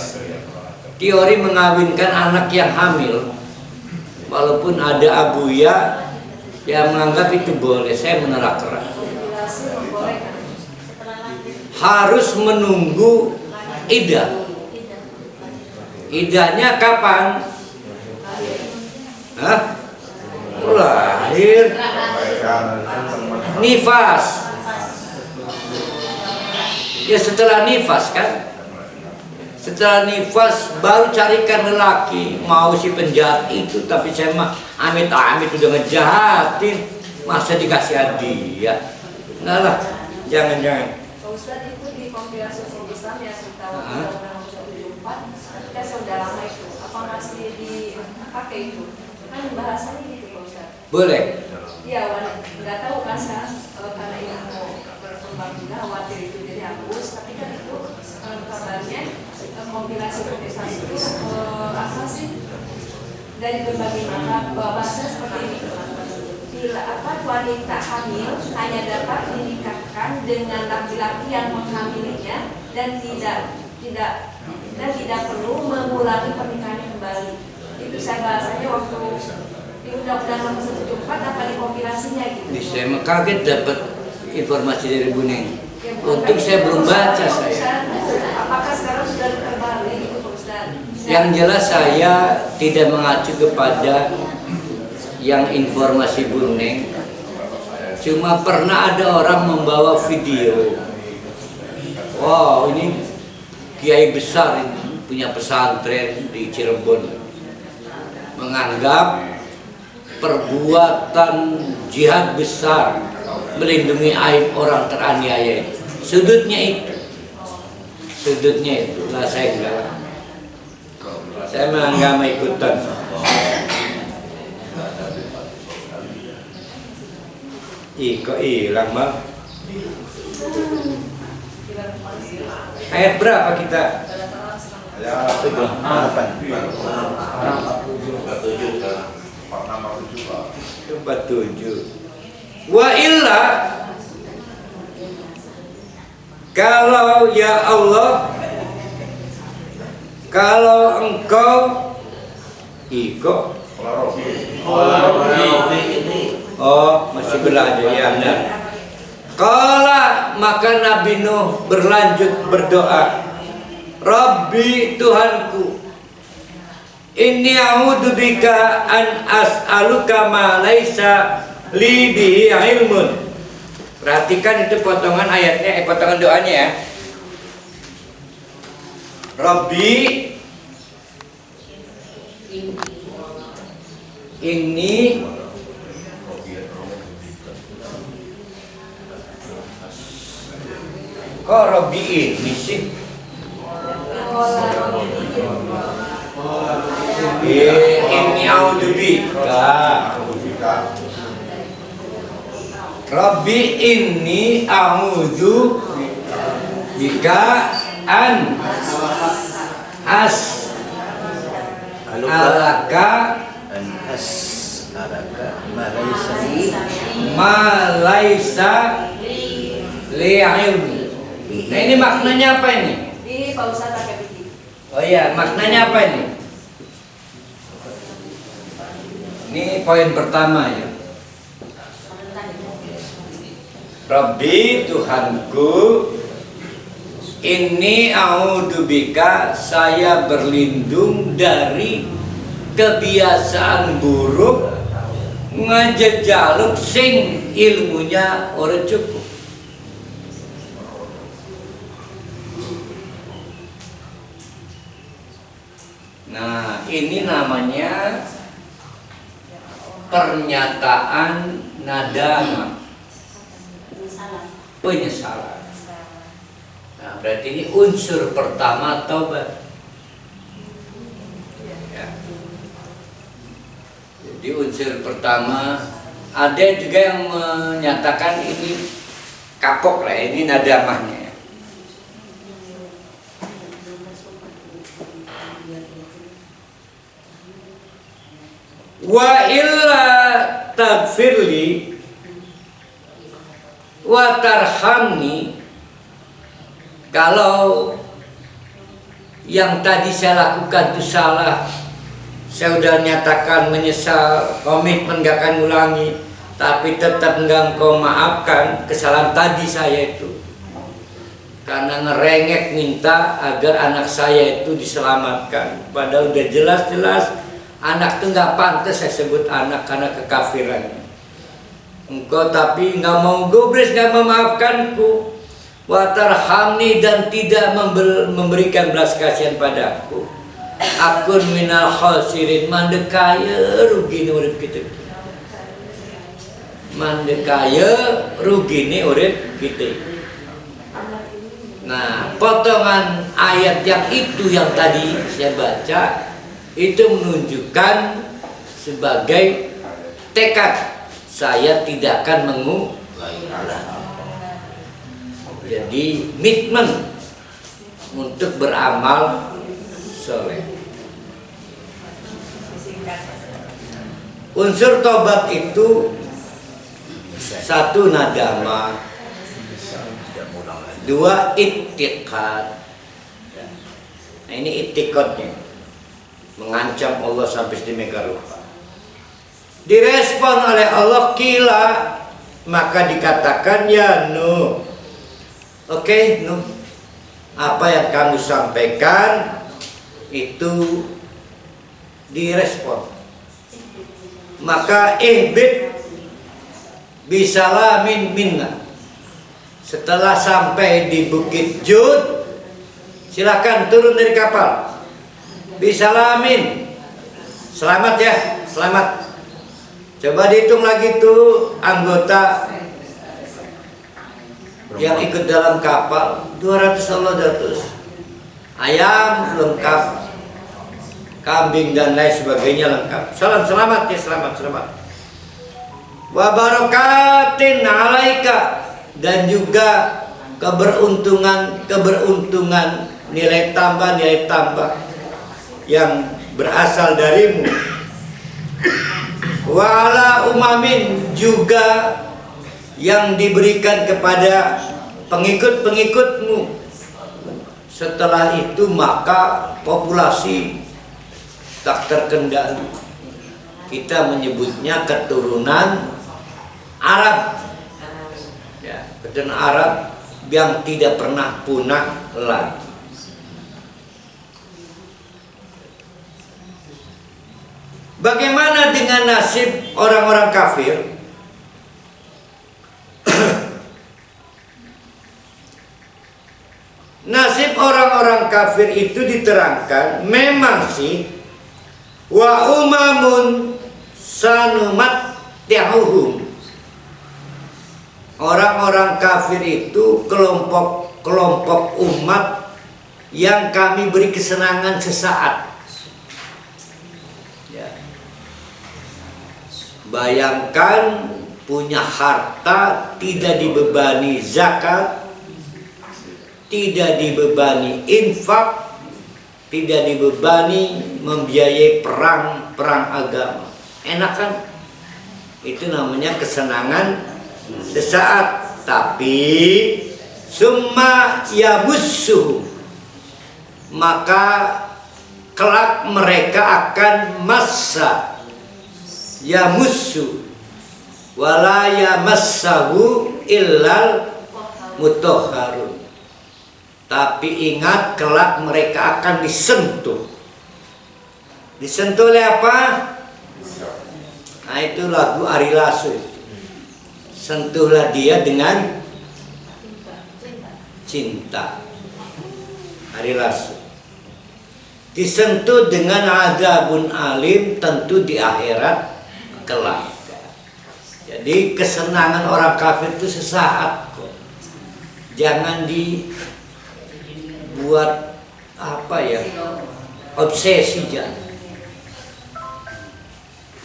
B: teori mengawinkan anak yang hamil. Walaupun ada abuya yang menganggap itu boleh, saya menolak keras. Harus menunggu iddah. Idahnya kapan? Hah? Lahir. Nifas. Ya setelah nifas kan? Setelah nifas baru carikan lelaki. Mau si penjahat itu, tapi saya mah amit-amit udah ngejahatin, masa dikasih hadiah? Enggak lah, jangan-jangan.
E: Pak Ustadz itu di kompilasi hukum Islam yang kita undang-undang 174 ketika saya udah lama itu, apa masih dipakai itu? Kan bahasanya gitu Pak Ustadz.
B: Boleh.
E: Iya, nggak tahu kan sekarang karena ilmu berkembang juga khawatir itu jadi hapus, tapi kan itu kabarnya kompilasi hukum Islam itu apa sih dari berbagai macam bahasa seperti ini. Bila wanita hamil hanya dapat dinikahkan dengan laki-laki yang menghamilinya dan tidak perlu mengulangi pernikahannya kembali. Itu saya bahasanya waktu di Undang-Undang Nomor 174 apa di kompilasinya gitu.
B: Saya kaget dapat informasi dari Bu Neng. Untung saya belum baca saya.
E: Apakah sekarang sudah terbaru gitu Pak Ustadz?
B: Yang jelas saya tidak mengacu kepada yang informasi Bu Neng. Cuma pernah ada orang membawa video. Wow, ini kiai besar ini, punya pesantren di Cirebon, menganggap perbuatan jihad besar melindungi aib orang teraniaya itu. Sudutnya itu lah saya enggak. Saya enggak mau ikutan. Kok hilang bang? Ayat berapa kita?
D: Ayat 8.
B: 47. Wa illa, kalau ya Allah, kalau engkau oh masih belajar ya benar. Kala maka Nabi Nuh berlanjut berdoa, Rabbi Tuhanku, inni a'udzubika an as'aluka ma laisa li bihi ilmun. Perhatikan itu potongan ayatnya, potongan doanya ya. Rabbi ini kok Rabbi ini sih? Ini a'udzubika. Rabbi inni a'udzubika an alaka ma laisa li ilmi. Nah ini maknanya apa ini?
E: Ini Pak Ustadz pakai begini.
B: Oh iya, maknanya apa ini? Ini poin pertama ya. Rabbi Tuhanku, inni a'udzubika, saya berlindung dari kebiasaan buruk ngejejaluk sing ilmunya ora cukup. Nah, ini namanya pernyataan nadama, penyesalan. Nah, berarti ini unsur pertama taubat. Ya. Jadi unsur pertama, ada juga yang menyatakan ini kapok lah, ini nadamahnya. Wa illa tagfirli wa tarhamni, kalau yang tadi saya lakukan itu salah, saya udah nyatakan menyesal, komitmen gak akan ulangi, tapi tetap enggak engkau maafkan kesalahan tadi saya itu, karena ngerengek minta agar anak saya itu diselamatkan. Padahal udah jelas-jelas anak itu nggak pantas saya sebut anak karena kekafirannya. Engkau tapi nggak mau gubris, nggak memaafkanku. Watarhamni, dan tidak memberikan belas kasihan padaku. Akun minal khasirin, mandekaya rugi urip kita. Mandekaya rugi urip kita. Nah, potongan ayat yang itu yang tadi saya baca itu menunjukkan sebagai tekad saya tidak akan mengulangi. Jadi komitmen untuk beramal soleh. Unsur tobat itu satu nadama, dua ittiqad. Nah, ini ittiqadnya, mengancam Allah sampai sedemikian rupa. Direspon oleh Allah kila, maka dikatakan ya Nuh. Oke, Nuh, apa yang kamu sampaikan itu direspon. Maka ihbit bisalamin minna. Setelah sampai di Bukit Jud, silakan turun dari kapal. Bisalamin, selamat ya, selamat. Coba dihitung lagi tuh anggota yang ikut dalam kapal, 200 ayam lengkap, kambing dan lain sebagainya lengkap. Salam selamat ya, selamat. Wa barakatin alaika, dan juga keberuntungan nilai tambah yang berasal darimu. Wa ala umamin, juga yang diberikan kepada pengikut-pengikutmu. Setelah itu maka populasi tak terkendali. Kita menyebutnya keturunan Arab, ya, keturunan Arab yang tidak pernah punah lagi. Bagaimana dengan nasib orang-orang kafir? Nasib orang-orang kafir itu diterangkan memang sih, wa umamun sanumat tiahuhum. Orang-orang kafir itu kelompok umat yang kami beri kesenangan sesaat. Ya. Bayangkan punya harta, tidak dibebani zakat, tidak dibebani infak, tidak dibebani membiayai perang agama. Enak kan? Itu namanya kesenangan sesaat. Tapi summa yabussuh, maka kelak mereka akan massa yamussu wala yamassahu illal mutahharun. Tapi ingat, kelak mereka akan disentuh. Disentuh oleh apa? Nah, itu lagu Ari Lasso. Sentuhlah dia dengan cinta. Ari Lasso. Disentuh dengan azabun alim, tentu di akhirat kelak. Jadi kesenangan orang kafir itu sesaat kok. Jangan buat obsesi jangan.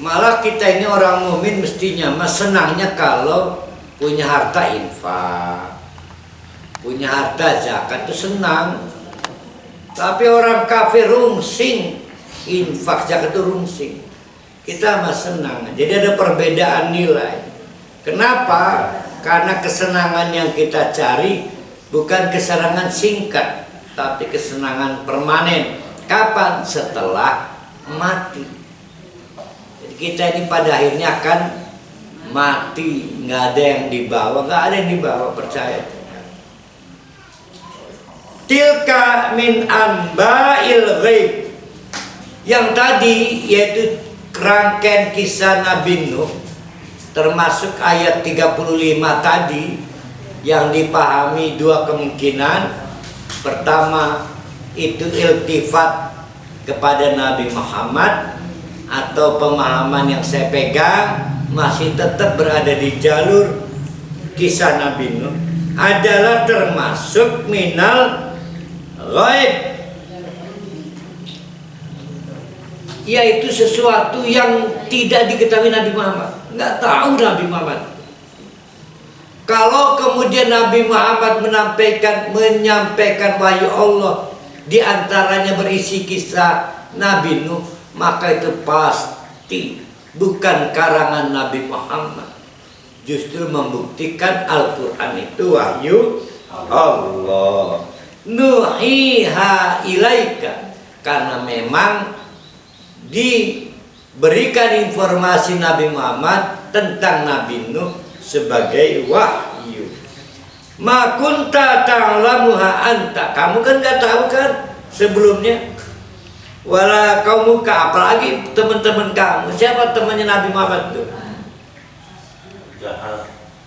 B: Malah kita ini orang mukmin mestinya senangnya kalau punya harta infak, punya harta zakat itu senang. Tapi orang kafir rungsing, infak zakat itu rungsing. Kita senang. Jadi ada perbedaan nilai. Kenapa? Karena kesenangan yang kita cari bukan kesenangan singkat, tapi kesenangan permanen. Kapan? Setelah mati. Jadi kita ini pada akhirnya akan mati. Nggak ada yang dibawa, percaya. Tilka min amba'il ghaib. Yang tadi yaitu rangkaian kisah Nabi Nuh, termasuk ayat 35 tadi, yang dipahami dua kemungkinan. Pertama, itu iltifat kepada Nabi Muhammad, atau pemahaman yang saya pegang masih tetap berada di jalur kisah Nabi Nuh, adalah termasuk minal ghaib, yaitu sesuatu yang tidak diketahui Nabi Muhammad. Nggak tahu Nabi Muhammad. Kalau kemudian Nabi Muhammad menyampaikan wahyu Allah, di antaranya berisi kisah Nabi Nuh, maka itu pasti bukan karangan Nabi Muhammad. Justru membuktikan Al-Quran itu wahyu Allah. Nuhiha ilaika, karena memang diberikan informasi Nabi Muhammad tentang Nabi Nuh sebagai wahyu. Ma kunta ta'lamuha anta, kamu kan nggak tahu kan sebelumnya. Wala kaumuka, apalagi teman-teman kamu. Siapa temannya Nabi Muhammad itu?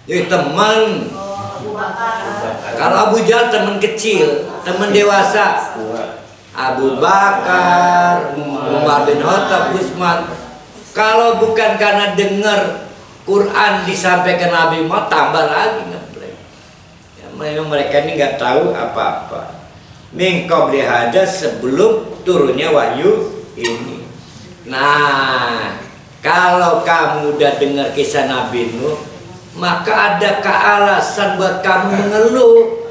B: Ya teman. Kalau Abu Jahal teman kecil, teman dewasa. Abu Bakar, Umar bin Khattab, Utsman. Kalau bukan karena dengar Quran disampaikan Nabi Muhammad, tambah lagi ngeplay. Ya, memang mereka ini nggak tahu apa-apa. Min qabli hada, sebelum turunnya wahyu ini. Nah, kalau kamu udah dengar kisah Nabi Nuh, maka adakah alasan buat kamu mengeluh?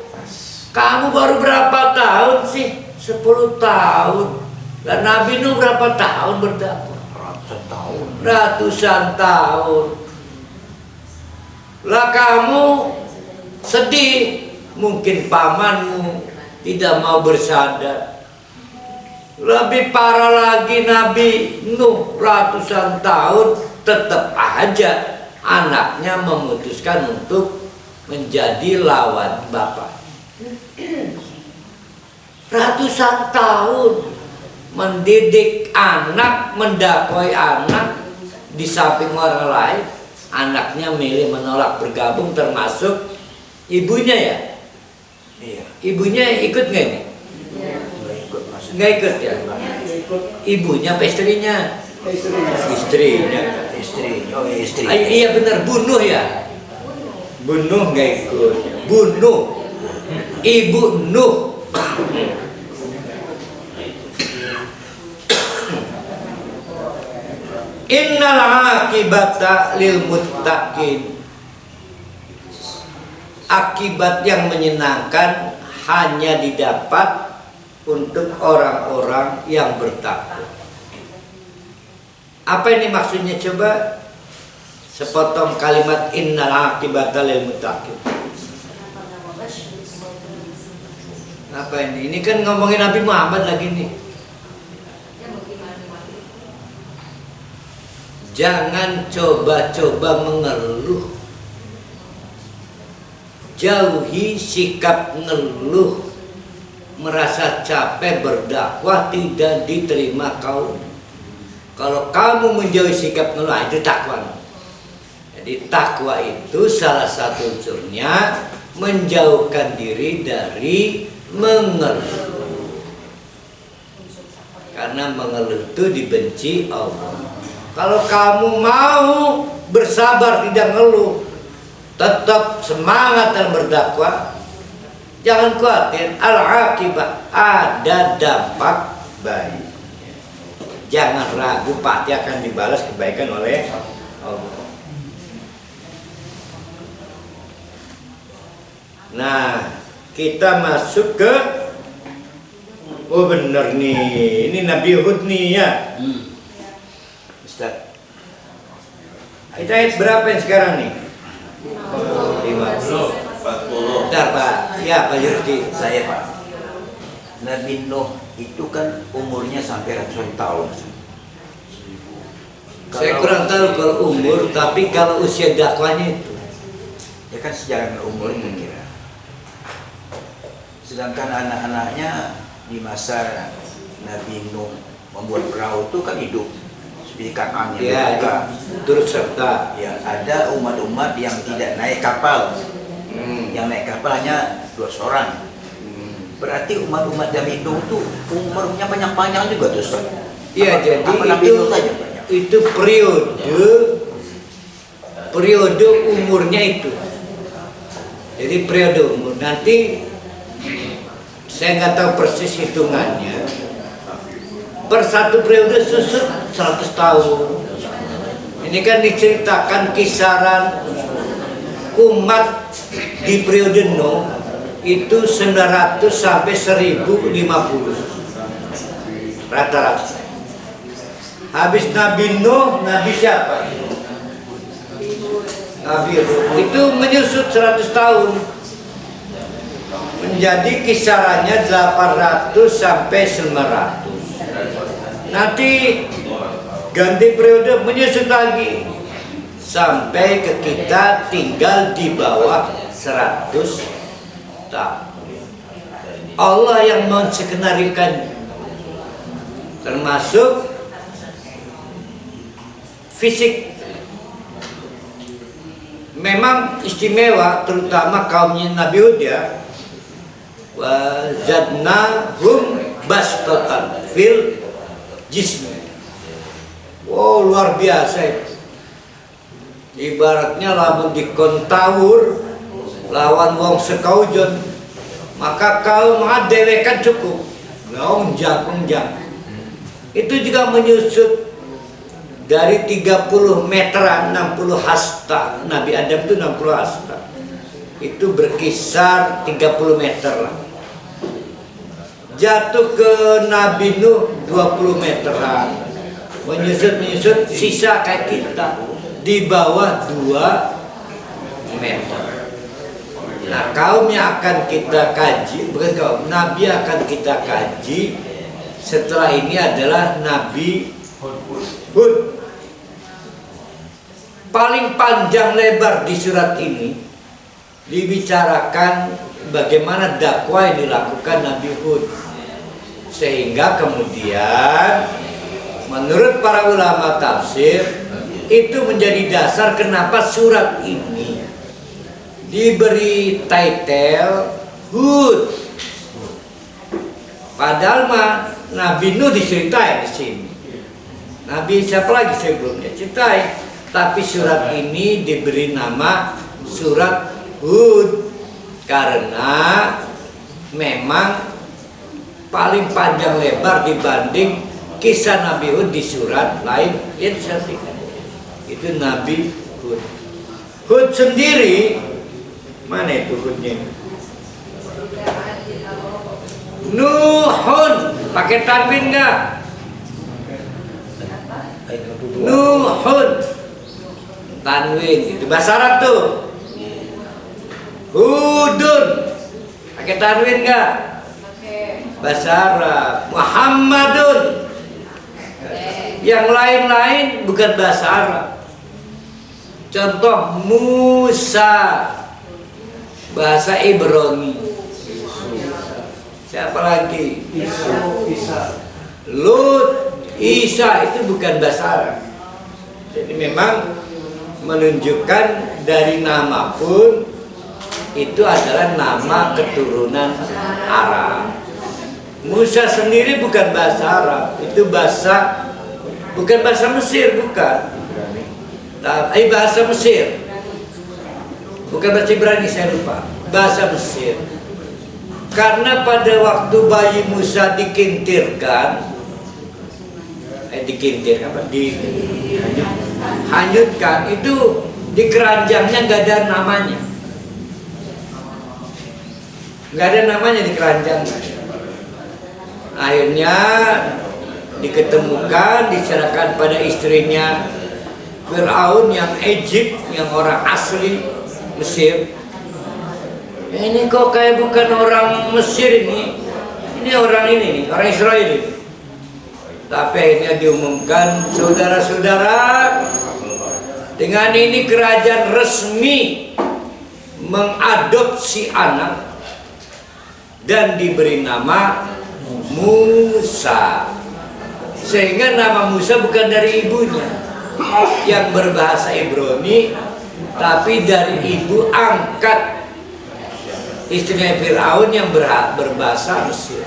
B: Kamu baru berapa tahun sih? 10 tahun. Dan Nabi Nuh berapa tahun berdakwah? Ratusan tahun. Lah kamu sedih, mungkin pamanmu tidak mau bersadar. Lebih parah lagi, Nabi Nuh ratusan tahun tetap aja anaknya memutuskan untuk menjadi lawan bapak. Ratusan tahun mendidik anak, mendakwai anak, di samping orang lain, anaknya milih menolak bergabung, termasuk ibunya ya.
D: Iya.
B: Ibunya ikut nggak ini? Nggak ikut ya. Ibunya apa istrinya? Istrinya.
D: Istri.
B: Iya benar, bunuh ya. Bunuh nggak ikut. Bunuh. Ibu Nuh. Innal akibata lil muttaqin. Akibat yang menyenangkan hanya didapat untuk orang-orang yang bertakwa. Apa ini maksudnya, coba? Sepotong kalimat innal akibata lil muttaqin. Apa ini? Ini kan ngomongin Nabi Muhammad lagi nih. Jangan coba-coba mengeluh. Jauhi sikap ngeluh, merasa capek berdakwah tidak diterima kaum. Kalau kamu menjauhi sikap ngeluh, itu takwa. Jadi takwa itu salah satu unsurnya menjauhkan diri dari mengeluh. Karena mengeluh itu dibenci Allah. Kalau kamu mau bersabar tidak ngeluh, tetap semangat dalam berdakwah, jangan khawatir, al-aqibah, ada dampak baik. Jangan ragu, pasti akan dibalas kebaikan oleh Allah. Nah, kita masuk ke, oh bener nih, ini Nabi Hud nih ya.
D: Ustaz.
B: Kita ayat berapa yang sekarang nih?
C: 40.
B: Bentar Pak, ya Pak Yurdi.
D: Saya Pak, Nabi Nuh itu kan umurnya sampai ratusan tahun.
B: Saya kurang tahu kalau umur, tapi kalau usia dakwahnya itu.
D: Ya kan sejarah umur kira-kira. Sedangkan anak-anaknya di masa Nabi Nuh membuat perahu itu kan hidup seperti Kan'an yang
B: Ya,
D: dibuka.
B: turut serta.
D: Ya, ada umat-umat yang tidak naik kapal. Yang naik kapal hanya 2 orang. Berarti umat-umat Nabi Nuh itu umurnya panjang-panjang juga tuh, Ustaz.
B: Iya, jadi
D: Apa Nabi Nuh saja banyak?
B: itu periode umurnya itu. Jadi periode umur nanti saya nggak tahu persis hitungannya. Per satu periode susut 100 tahun. Ini kan diceritakan kisaran umat di periode Nuh itu 900 sampai 1050 rata-rata. Habis Nabi Nuh, Nabi siapa? Nabi Hud. Itu menyusut 100 tahun. Menjadi kisarannya 800 sampai 900. Nanti ganti periode menyusut lagi sampai ke kita tinggal di bawah 100 tahun. Allah yang menskenariokan, termasuk fisik. Memang istimewa, terutama kaumnya Nabi Hud ya. Wa zadnahum bastatan fil jism. Wow, luar biasa itu. Ibaratnya lamun dikon tawur lawan wong sekaujon, maka kau mengadewekan cukup. Lonjak. Itu juga menyusut dari 30 meteran, 60 hasta. Nabi Adam itu 60 hasta. Itu berkisar 30 meter lah. Jatuh ke Nabi Nuh 20 meteran. Menyusut sisa kayak kita di bawah 2 meter. Nah, kaum yang akan kita kaji, bukan kaum, Nabi akan kita kaji setelah ini adalah Nabi Hud. Paling panjang lebar di surat ini dibicarakan bagaimana dakwah yang dilakukan Nabi Hud, sehingga kemudian menurut para ulama tafsir itu menjadi dasar kenapa surat ini diberi title Hud. Padahal Nabi Nuh diceritain di sini. Nabi siapa lagi sebelumnya ceritain, tapi surat ini diberi nama surat Hud karena memang paling panjang lebar dibanding kisah Nabi Hud di surat lain yang disampaikan. Itu Nabi Hud. Hud sendiri mana itu Hudnya? Nuhun pakai tanwin nggak? Nuhun tanwin itu bahasa Arab tuh. Hudun pakai tanwin nggak? Bahasa Arab. Muhammadun. Yang lain-lain bukan bahasa Arab. Contoh Musa, bahasa Ibrani. Siapa lagi? Lut, Isa itu bukan bahasa Arab. Jadi memang menunjukkan dari nama pun itu adalah nama keturunan Arab. Musa sendiri bukan bahasa Arab, itu bukan bahasa Mesir, bukan. Bahasa Mesir. Bukan bahasa Ibrani, saya lupa. Bahasa Mesir. Karena pada waktu bayi Musa dihanyutkan, itu di keranjangnya nggak ada namanya. Nggak ada namanya di keranjangnya. Akhirnya diketemukan, diserahkan pada istrinya Fir'aun yang Egypt, yang orang asli Mesir. Ini kok kayak bukan orang Mesir ini orang ini nih, orang Israel ini. Tapi akhirnya diumumkan, saudara-saudara, dengan ini kerajaan resmi mengadopsi anak dan diberi nama Musa. Sehingga nama Musa bukan dari ibunya yang berbahasa Ibrani, tapi dari ibu angkat istrinya Fir'aun yang berbahasa Mesir.